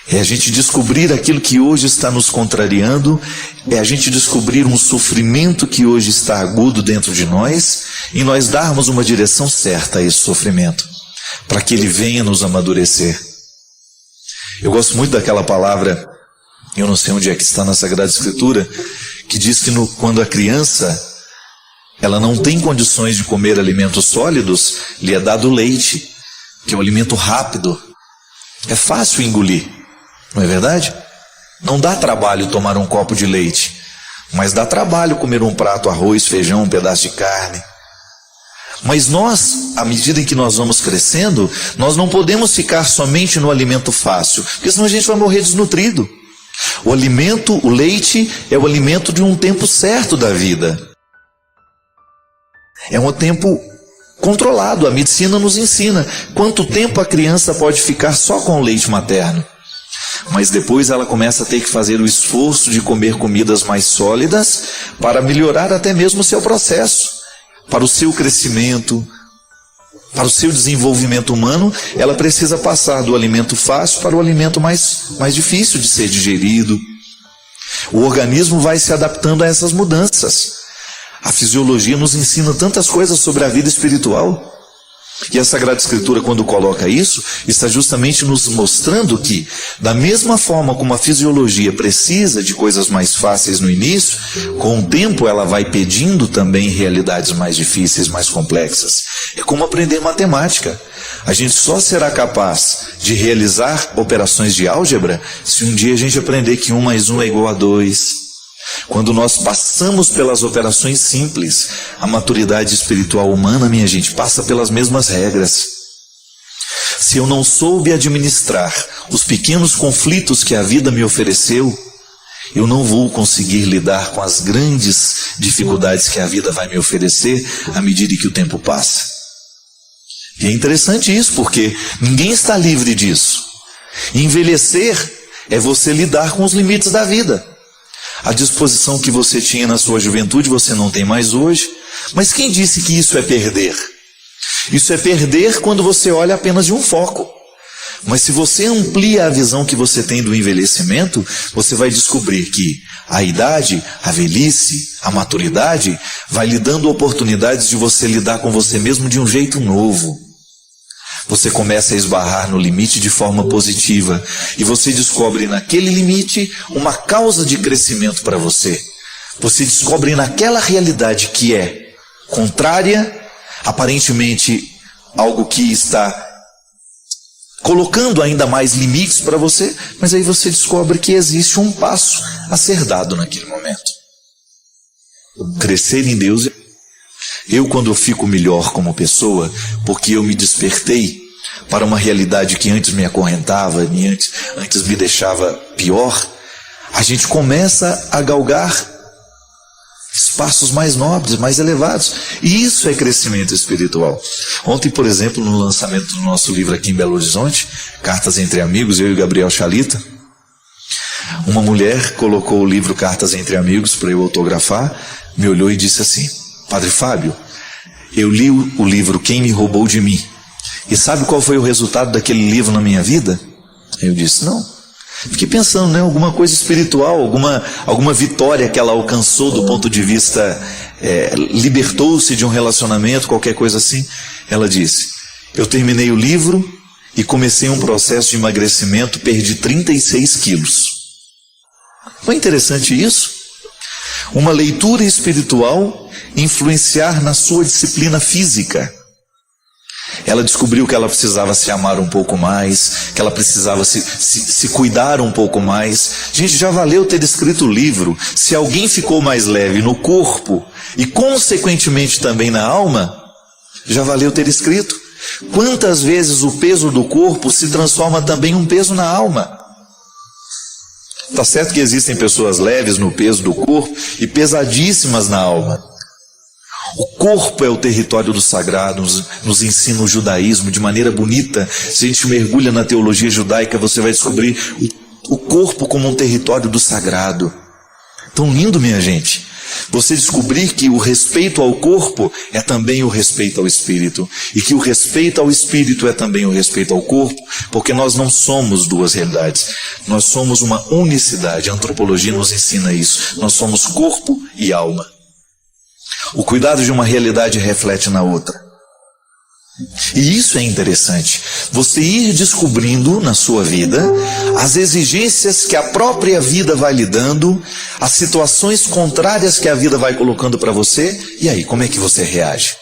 S2: É a gente descobrir aquilo que hoje está nos contrariando, é a gente descobrir um sofrimento que hoje está agudo dentro de nós, e nós darmos uma direção certa a esse sofrimento, para que ele venha nos amadurecer. Eu gosto muito daquela palavra, eu não sei onde é que está na Sagrada Escritura, que diz que quando a criança ela não tem condições de comer alimentos sólidos, lhe é dado leite, que é um alimento rápido. É fácil engolir, não é verdade? Não dá trabalho tomar um copo de leite, mas dá trabalho comer um prato, arroz, feijão, um pedaço de carne. Mas nós, à medida em que nós vamos crescendo, nós não podemos ficar somente no alimento fácil, porque senão a gente vai morrer desnutrido. O alimento, o leite, é o alimento de um tempo certo da vida. É um tempo controlado, a medicina nos ensina quanto tempo a criança pode ficar só com o leite materno. Mas depois ela começa a ter que fazer o esforço de comer comidas mais sólidas para melhorar até mesmo o seu processo. Para o seu crescimento, para o seu desenvolvimento humano, ela precisa passar do alimento fácil para o alimento mais difícil de ser digerido. O organismo vai se adaptando a essas mudanças. A fisiologia nos ensina tantas coisas sobre a vida espiritual. E a Sagrada Escritura, quando coloca isso, está justamente nos mostrando que, da mesma forma como a fisiologia precisa de coisas mais fáceis no início, com o tempo ela vai pedindo também realidades mais difíceis, mais complexas. É como aprender matemática. A gente só será capaz de realizar operações de álgebra se um dia a gente aprender que 1 mais 1 é igual a 2. Quando nós passamos pelas operações simples, a maturidade espiritual humana, minha gente, passa pelas mesmas regras. Se eu não soube administrar os pequenos conflitos que a vida me ofereceu, eu não vou conseguir lidar com as grandes dificuldades que a vida vai me oferecer à medida que o tempo passa. E é interessante isso, porque ninguém está livre disso. Envelhecer é você lidar com os limites da vida. A disposição que você tinha na sua juventude, você não tem mais hoje. Mas quem disse que isso é perder? Isso é perder quando você olha apenas de um foco. Mas se você amplia a visão que você tem do envelhecimento, você vai descobrir que a idade, a velhice, a maturidade, vai lhe dando oportunidades de você lidar com você mesmo de um jeito novo. Você começa a esbarrar no limite de forma positiva e você descobre naquele limite uma causa de crescimento para você. Você descobre naquela realidade que é contrária, aparentemente algo que está colocando ainda mais limites para você, mas aí você descobre que existe um passo a ser dado naquele momento.
S1: Crescer em Deus. Eu, quando eu fico melhor como pessoa, porque eu me despertei para uma realidade que antes me acorrentava, antes me deixava pior, a gente começa a galgar espaços mais nobres, mais elevados. E isso é crescimento espiritual. Ontem, por exemplo, no lançamento do nosso livro aqui em Belo Horizonte, Cartas entre Amigos, eu e Gabriel Chalita, uma mulher colocou o livro Cartas entre Amigos para eu autografar, me olhou e disse assim: Padre Fábio, eu li o livro Quem Me Roubou de Mim, e sabe qual foi o resultado daquele livro na minha vida? Eu disse: não. Fiquei pensando, né, alguma coisa espiritual, alguma vitória que ela alcançou do ponto de vista, libertou-se de um relacionamento, qualquer coisa assim. Ela disse: eu terminei o livro e comecei um processo de emagrecimento, perdi 36 quilos. Foi interessante isso? Uma leitura espiritual influenciar na sua disciplina física. Ela descobriu que ela precisava se amar um pouco mais, que ela precisava se cuidar um pouco mais. Gente, já valeu ter escrito o livro. Se alguém ficou mais leve no corpo e consequentemente também na alma, já valeu ter escrito. Quantas vezes o peso do corpo se transforma também em um peso na alma? Tá certo que existem pessoas leves no peso do corpo e pesadíssimas na alma. O corpo é o território do sagrado, nos ensina o judaísmo de maneira bonita. Se a gente mergulha na teologia judaica, você vai descobrir o corpo como um território do sagrado. Tão lindo, minha gente. Você descobrir que o respeito ao corpo é também o respeito ao espírito. E que o respeito ao espírito é também o respeito ao corpo, porque nós não somos duas realidades. Nós somos uma unicidade. A antropologia nos ensina isso. Nós somos corpo e alma. O cuidado de uma realidade reflete na outra. E isso é interessante. Você ir descobrindo na sua vida as exigências que a própria vida vai lhe dando, as situações contrárias que a vida vai colocando para você, e aí, como é que você reage?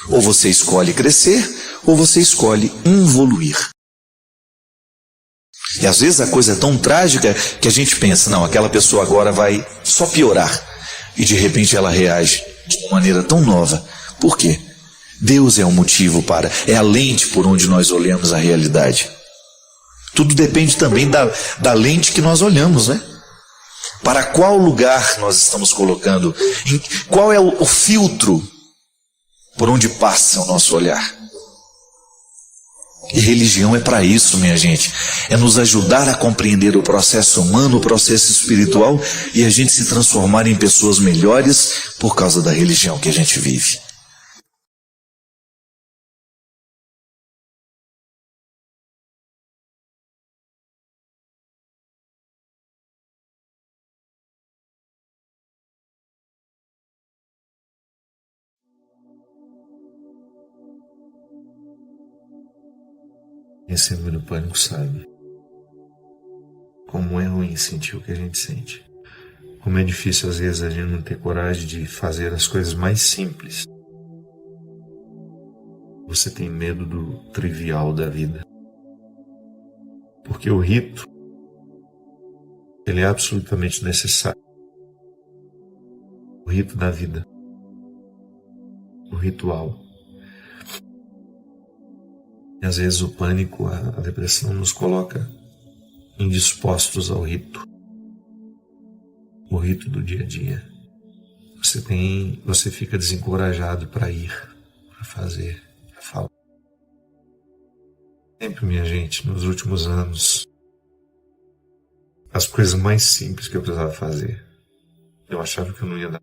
S1: Ou você escolhe crescer, ou você escolhe evoluir. E às vezes a coisa é tão trágica que a gente pensa, não, aquela pessoa agora vai só piorar. E de repente ela reage de uma maneira tão nova. Por quê? Deus é o motivo é a lente por onde nós olhamos a realidade. Tudo depende também da lente que nós olhamos, né? Para qual lugar nós estamos colocando? Qual é o filtro por onde passa o nosso olhar? E religião é para isso, minha gente. É nos ajudar a compreender o processo humano, o processo espiritual, e a gente se transformar em pessoas melhores por causa da religião que a gente vive. Quem sempre no pânico sabe como é ruim sentir o que a gente sente. Como é difícil às vezes a gente não ter coragem de fazer as coisas mais simples. Você tem medo do trivial da vida. Porque o rito, ele é absolutamente necessário. O rito da vida. O ritual. E às vezes o pânico, a depressão nos coloca indispostos ao rito. O rito do dia a dia. Você fica desencorajado para ir, para fazer, para falar. Sempre, minha gente, nos últimos anos, as coisas mais simples que eu precisava fazer, eu achava que eu não ia dar.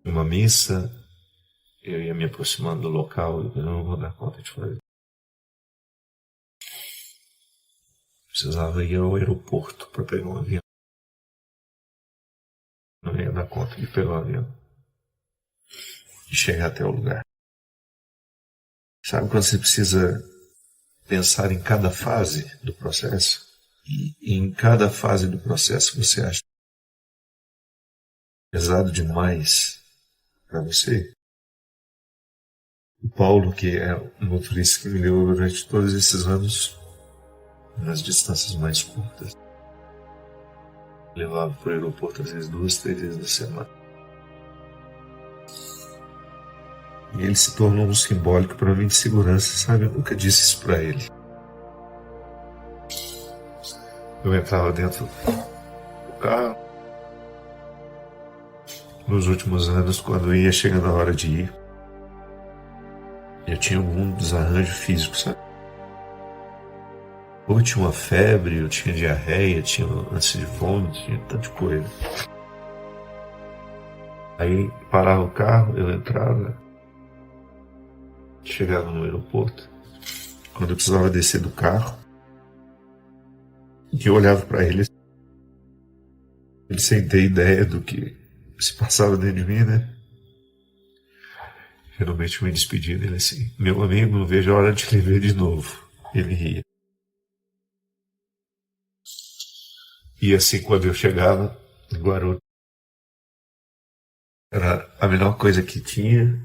S1: Uma missa, eu ia me aproximando do local e eu não vou dar conta de fazer. Precisava ir ao aeroporto para pegar um avião. Não ia dar conta de pegar o avião e chegar até o lugar. Sabe quando você precisa pensar em cada fase do processo? E em cada fase do processo você acha pesado demais para você? O Paulo, que é um motorista que me levou durante todos esses anos nas distâncias mais curtas,
S3: Levava para o aeroporto às vezes 2, 3 vezes na semana. E ele se tornou um simbólico para mim de segurança, sabe? Eu nunca disse isso para ele. Eu entrava dentro do carro. Nos últimos anos, quando ia chegando a hora de ir, eu tinha algum desarranjo físico, sabe? Ou eu tinha uma febre, eu tinha diarreia, tinha ânsia de vômito, tinha tanta coisa. Aí parava o carro, eu entrava, chegava no aeroporto. Quando eu precisava descer do carro, e eu olhava para ele sem ter ideia do que se passava dentro de mim, né? Geralmente eu me despedia dele assim: meu amigo, não vejo a hora de lhe ver de novo. Ele ria. E assim, quando eu chegava em Guarulhos, era a melhor coisa que tinha,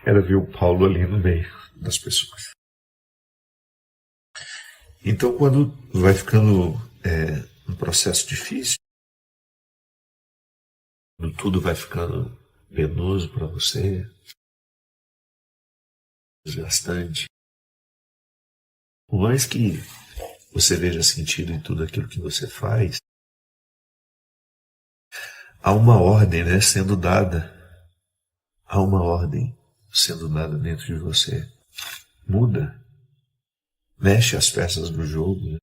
S3: era ver o Paulo ali no meio das pessoas. Então, quando vai ficando um processo difícil, quando tudo vai ficando penoso para você, desgastante, por mais que você veja sentido em tudo aquilo que você faz, há uma ordem, né, sendo dada. Há uma ordem sendo dada dentro de você. Muda. Mexe as peças do jogo. Né?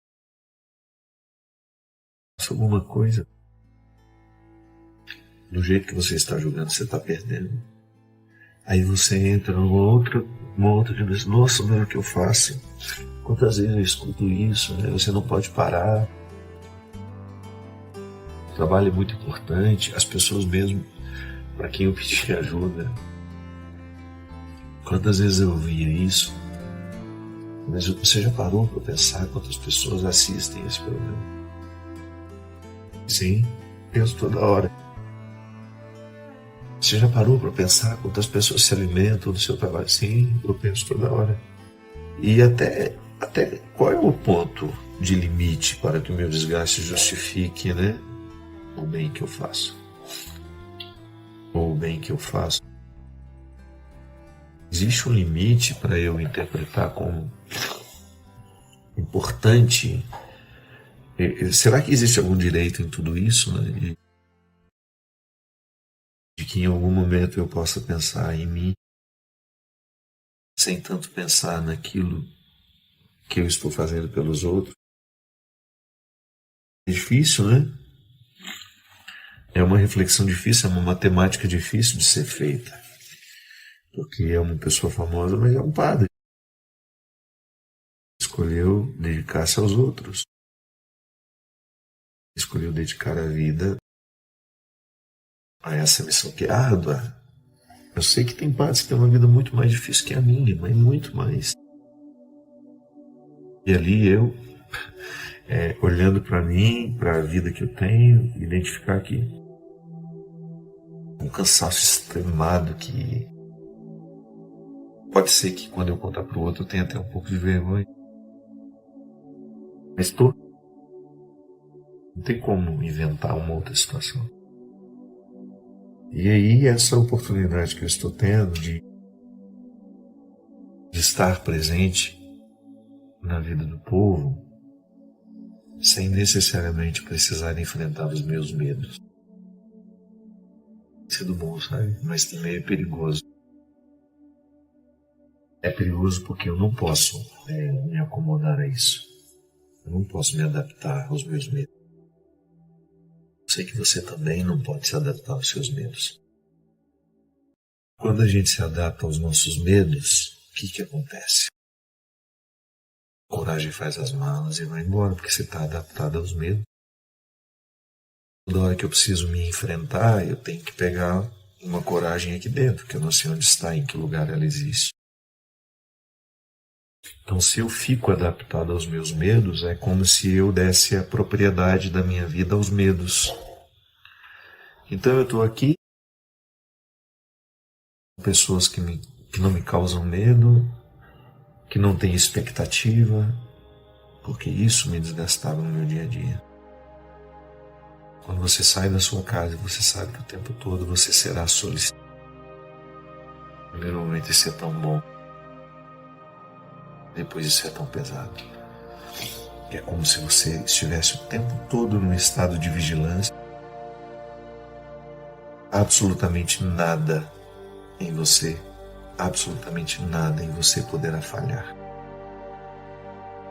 S3: Faça alguma coisa. Do jeito que você está jogando, você está perdendo. Aí você entra numa outra dimensão. Nossa, não é o que eu faço. Quantas vezes eu escuto isso, né? Você não pode parar. O trabalho é muito importante. As pessoas mesmo, para quem eu pedi ajuda. Quantas vezes eu ouvia isso? Mas você já parou para pensar quantas pessoas assistem esse programa? Sim, penso toda hora. Você já parou para pensar quantas pessoas se alimentam do seu trabalho? Sim, eu penso toda hora. E até qual é o ponto de limite para que o meu desgaste justifique, né, o bem que eu faço? Ou o bem que eu faço? Existe um limite para eu interpretar como importante? Será que existe algum direito em tudo isso, né? De que em algum momento eu possa pensar em mim sem tanto pensar naquilo que eu estou fazendo pelos outros? É difícil, né? É uma reflexão difícil, é uma matemática difícil de ser feita. Porque é uma pessoa famosa, mas é um padre. Escolheu dedicar-se aos outros. Escolheu dedicar a vida a essa missão que é árdua. Eu sei que tem padres que têm uma vida muito mais difícil que a minha, mas muito mais. E ali eu, olhando para mim, para a vida que eu tenho, identificar que um cansaço extremado que pode ser que quando eu contar para o outro eu tenha até um pouco de vergonha. Mas não tem como inventar uma outra situação. E aí essa oportunidade que eu estou tendo de estar presente na vida do povo, sem necessariamente precisar enfrentar os meus medos. Tem sido bom, sabe? Mas também é perigoso. É perigoso porque eu não posso me acomodar a isso. Eu não posso me adaptar aos meus medos. Sei que você também não pode se adaptar aos seus medos. Quando a gente se adapta aos nossos medos, o que acontece? A coragem faz as malas e vai embora, porque você está adaptado aos medos. Toda hora que eu preciso me enfrentar, eu tenho que pegar uma coragem aqui dentro, que eu não sei onde está, em que lugar ela existe. Então, se eu fico adaptado aos meus medos, é como se eu desse a propriedade da minha vida aos medos. Então, eu estou aqui com pessoas que não me causam medo, que não têm expectativa, porque isso me desgastava no meu dia a dia. Quando você sai da sua casa, você sabe que o tempo todo você será solicitado. No primeiro momento isso é tão bom, depois isso é tão pesado. É como se você estivesse o tempo todo num estado de vigilância. Absolutamente nada em você poderá falhar.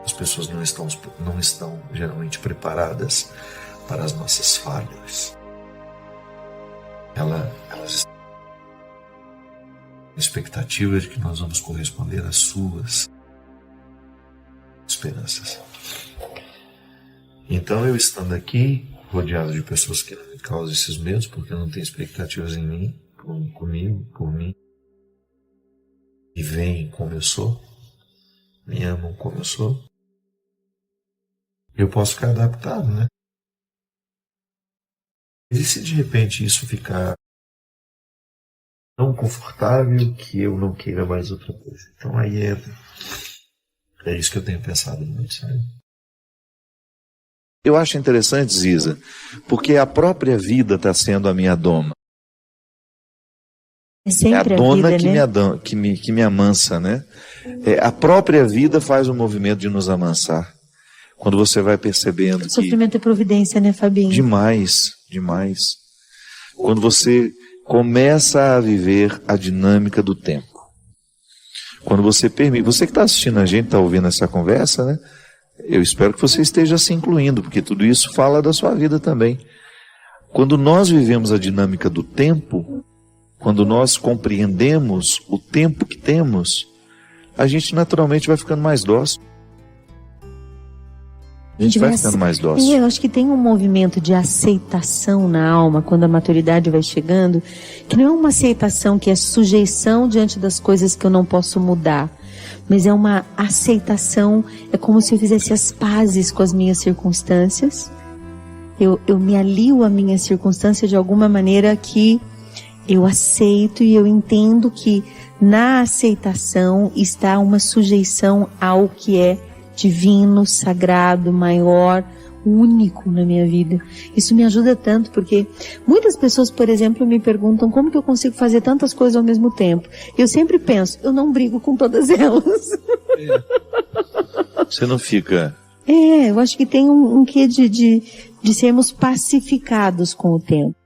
S3: As pessoas não estão geralmente preparadas para as nossas falhas. Elas estão com expectativa de que nós vamos corresponder às suas esperanças. Então, eu estando aqui, rodeado de pessoas que não me causam esses medos, porque eu não tenho expectativas em mim, comigo, por mim, e veem como eu sou, me amam como eu sou, eu posso ficar adaptado, né? E se de repente isso ficar tão confortável que eu não queira mais outra coisa? Então aí é isso que eu tenho pensado muito, sabe?
S2: Eu acho interessante, Ziza, porque a própria vida está sendo a minha doma.
S4: É sempre
S2: a dona
S4: vida,
S2: que, né? que me amansa, né? A própria vida faz o movimento de nos amansar. Quando você vai percebendo
S4: o sofrimento é providência, né, Fabinho?
S2: Demais. Quando você começa a viver a dinâmica do tempo. Quando você permite... Você que está assistindo a gente, está ouvindo essa conversa, né? Eu espero que você esteja se incluindo, porque tudo isso fala da sua vida também. Quando nós vivemos a dinâmica do tempo, quando nós compreendemos o tempo que temos, a gente naturalmente vai ficando mais dócil. A gente vai ficando mais dócil.
S4: E eu acho que tem um movimento de aceitação na alma, quando a maturidade vai chegando, que não é uma aceitação que é sujeição diante das coisas que eu não posso mudar, mas é uma aceitação, é como se eu fizesse as pazes com as minhas circunstâncias. Eu me alio à minha circunstância de alguma maneira que eu aceito e eu entendo que na aceitação está uma sujeição ao que é divino, sagrado, maior, único na minha vida. Isso me ajuda tanto, porque muitas pessoas, por exemplo, me perguntam como que eu consigo fazer tantas coisas ao mesmo tempo. Eu sempre penso, eu não brigo com todas elas.
S2: Você não fica...
S4: Eu acho que tem um quê de sermos pacificados com o tempo,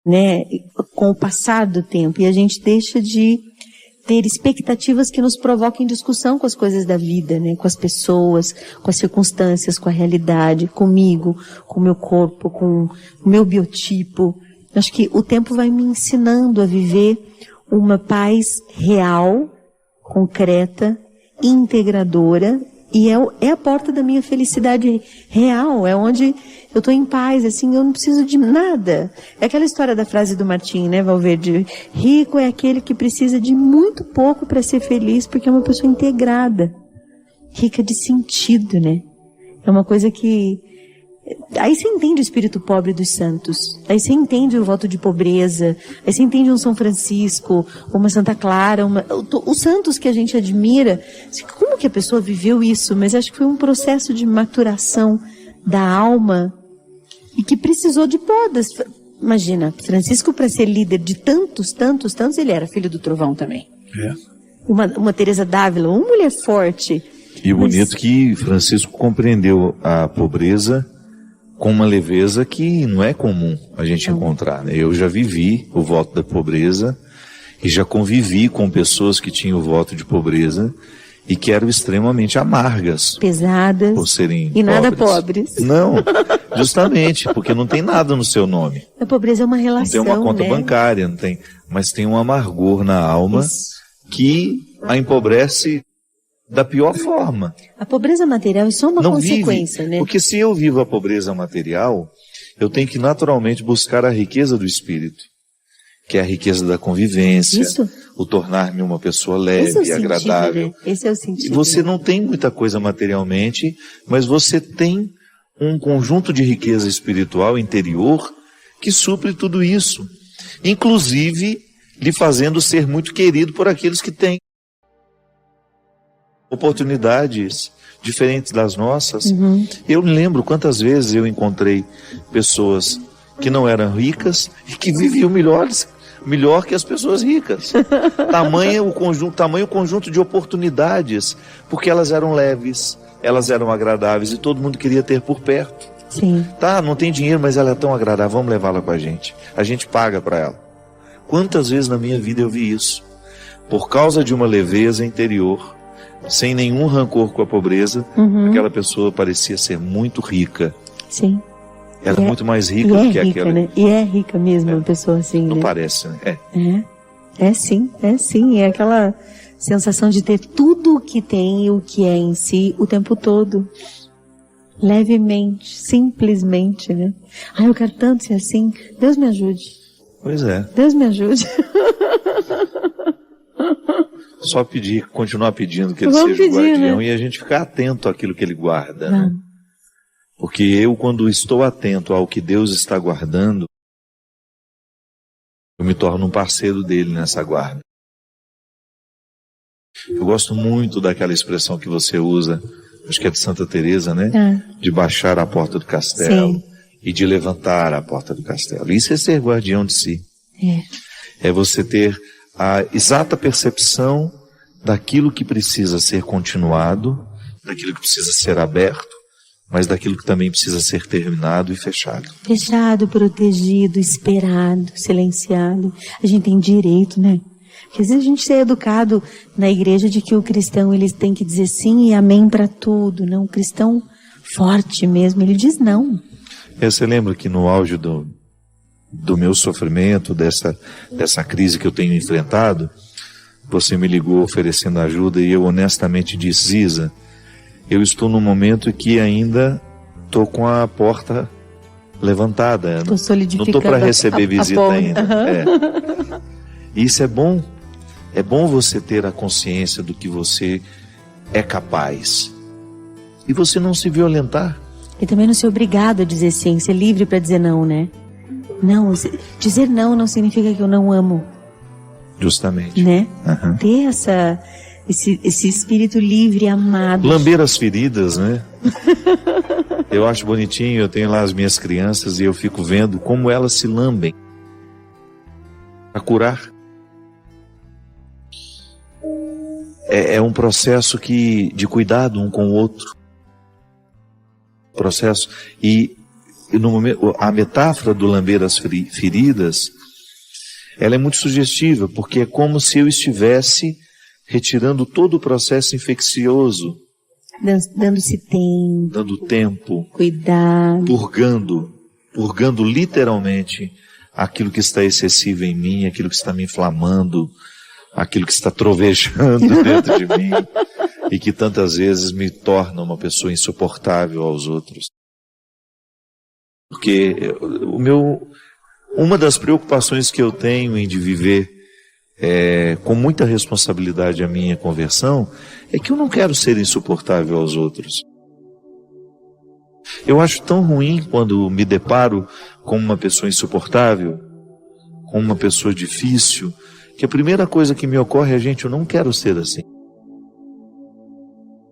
S4: né? Com o passar do tempo, e a gente deixa de ter expectativas que nos provoquem discussão com as coisas da vida, né? Com as pessoas, com as circunstâncias, com a realidade, comigo, com o meu corpo, com o meu biotipo. Acho que o tempo vai me ensinando a viver uma paz real, concreta, integradora, e é a porta da minha felicidade real, é onde eu estou em paz, assim, eu não preciso de nada. É aquela história da frase do Martim, né, Valverde? Rico é aquele que precisa de muito pouco para ser feliz, porque é uma pessoa integrada, rica de sentido, né? É uma coisa que... Aí você entende o espírito pobre dos santos, aí você entende o voto de pobreza, aí você entende um São Francisco, uma Santa Clara, os santos que a gente admira. Como que a pessoa viveu isso? Mas acho que foi um processo de maturação da alma e que precisou de podas. Imagina, Francisco, para ser líder de tantos, ele era filho do trovão também. Uma Teresa d'Ávila, uma mulher forte.
S2: E o bonito que Francisco compreendeu a pobreza com uma leveza que não é comum a gente encontrar, né? Eu já vivi o voto da pobreza e já convivi com pessoas que tinham o voto de pobreza e que eram extremamente amargas,
S4: pesadas,
S2: por serem
S4: e nada pobres.
S2: Não, justamente, porque não tem nada no seu nome.
S4: A pobreza é uma relação,
S2: não tem uma conta bancária, não tem, mas tem um amargor na alma que a empobrece da pior forma.
S4: A pobreza material é só uma consequência, né?
S2: Porque se eu vivo a pobreza material, eu tenho que naturalmente buscar a riqueza do espírito, que é a riqueza da convivência, o tornar-me uma pessoa leve, agradável.
S4: Né? Esse é o sentido.
S2: E você não tem muita coisa materialmente, mas você tem um conjunto de riqueza espiritual interior que supre tudo isso, inclusive lhe fazendo ser muito querido por aqueles que têm oportunidades. diferentes das nossas. Eu lembro quantas vezes eu encontrei pessoas que não eram ricas e que viviam melhor que as pessoas ricas. Tamanho o conjunto de oportunidades, porque elas eram leves, elas eram agradáveis e todo mundo queria ter por perto.
S4: Sim.
S2: Tá, não tem dinheiro, mas ela é tão agradável, vamos levá-la com a gente. A gente paga para ela. Quantas vezes na minha vida eu vi isso? Por causa de uma leveza interior, sem nenhum rancor com a pobreza, aquela pessoa parecia ser muito rica.
S4: Sim.
S2: Era muito mais rica do que
S4: rica,
S2: aquela.
S4: Né? E é rica mesmo uma pessoa assim,
S2: Não
S4: né?
S2: parece, né?
S4: É sim. É aquela sensação de ter tudo o que tem e o que é em si o tempo todo. Levemente, simplesmente, né? Eu quero tanto ser assim. Deus me ajude.
S2: Pois é.
S4: Deus me ajude.
S2: Só pedir, continuar pedindo que ele
S4: Vamos
S2: seja o
S4: pedir,
S2: guardião,
S4: né?
S2: e a gente ficar atento àquilo que ele guarda. Né? Porque eu, quando estou atento ao que Deus está guardando, eu me torno um parceiro dele nessa guarda. Eu gosto muito daquela expressão que você usa, acho que é de Santa Teresa, né? De baixar a porta do castelo. Sim. E de levantar a porta do castelo. Isso é ser guardião de si. É você ter a exata percepção daquilo que precisa ser continuado, daquilo que precisa ser aberto, mas daquilo que também precisa ser terminado e fechado.
S4: Fechado, protegido, esperado, silenciado. A gente tem direito, né? Porque às vezes a gente é educado na igreja de que o cristão ele tem que dizer sim e amém para tudo. Não, o cristão forte mesmo, ele diz não.
S2: Você lembra que no auge do meu sofrimento, dessa crise que eu tenho enfrentado, você me ligou oferecendo ajuda e eu honestamente disse, Isa, eu estou num momento que ainda estou com a porta levantada.
S4: Estou solidificando.
S2: Não estou para receber visita ainda.
S4: Uhum.
S2: Isso é bom. É bom você ter a consciência do que você é capaz. E você não se violentar.
S4: E também não ser obrigado a dizer sim, ser livre para dizer não, né? Não, dizer não significa que eu não amo.
S2: Justamente.
S4: Né? Ter esse espírito livre, amado.
S2: Lamber as feridas, né? Eu acho bonitinho, eu tenho lá as minhas crianças e eu fico vendo como elas se lambem para curar. É um processo de cuidado um com o outro. Processo. E no momento, a metáfora do lamber as feridas, ela é muito sugestiva, porque é como se eu estivesse retirando todo o processo infeccioso.
S4: Dando-se tempo.
S2: Dando tempo.
S4: Cuidado.
S2: Purgando literalmente aquilo que está excessivo em mim, aquilo que está me inflamando, aquilo que está trovejando dentro de mim e que tantas vezes me torna uma pessoa insuportável aos outros. Porque uma das preocupações que eu tenho em de viver com muita responsabilidade a minha conversão é que eu não quero ser insuportável aos outros. Eu acho tão ruim quando me deparo com uma pessoa insuportável, com uma pessoa difícil, que a primeira coisa que me ocorre é, gente, eu não quero ser assim.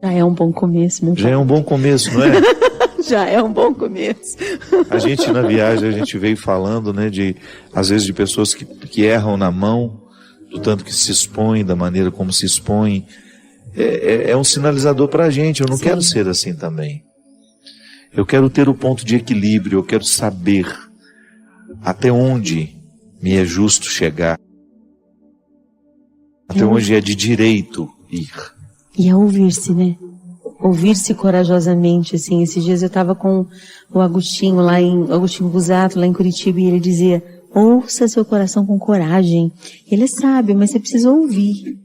S4: Já é um bom começo, meu pai.
S2: Já é um bom começo, não é?
S4: Já é um bom começo.
S2: A gente na viagem, a gente veio falando, né, às vezes de pessoas que erram na mão, do tanto que se expõem, da maneira como se expõem. É um sinalizador para a gente, eu não
S4: Sim.
S2: quero ser assim também. Eu quero ter o ponto de equilíbrio, eu quero saber até onde me é justo chegar. Até onde é de direito ir.
S4: E é ouvir-se, né? Ouvir-se corajosamente, assim. Esses dias eu estava com o Agostinho Agostinho Busato, lá em Curitiba, e ele dizia, ouça seu coração com coragem. Ele é sábio, mas você precisa ouvir.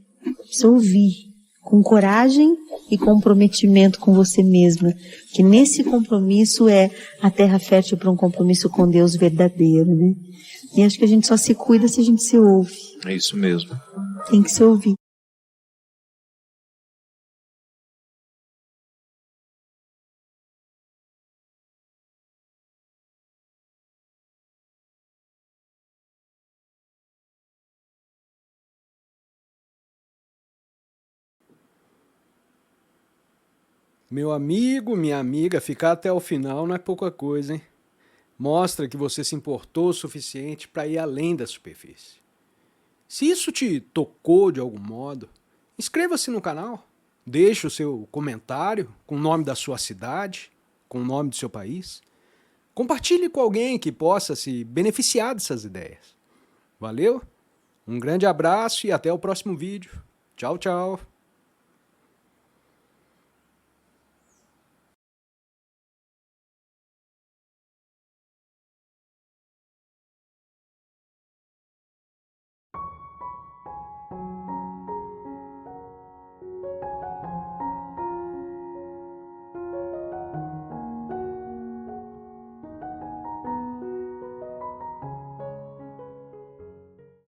S4: Precisa ouvir. Com coragem e comprometimento com você mesma. Que nesse compromisso é a terra fértil para um compromisso com Deus verdadeiro, né? E acho que a gente só se cuida se a gente se ouve.
S2: É isso mesmo.
S4: Tem que se ouvir.
S5: Meu amigo, minha amiga, ficar até o final não é pouca coisa, hein? Mostra que você se importou o suficiente para ir além da superfície. Se isso te tocou de algum modo, inscreva-se no canal, deixe o seu comentário com o nome da sua cidade, com o nome do seu país. Compartilhe com alguém que possa se beneficiar dessas ideias. Valeu? Um grande abraço e até o próximo vídeo. Tchau, tchau.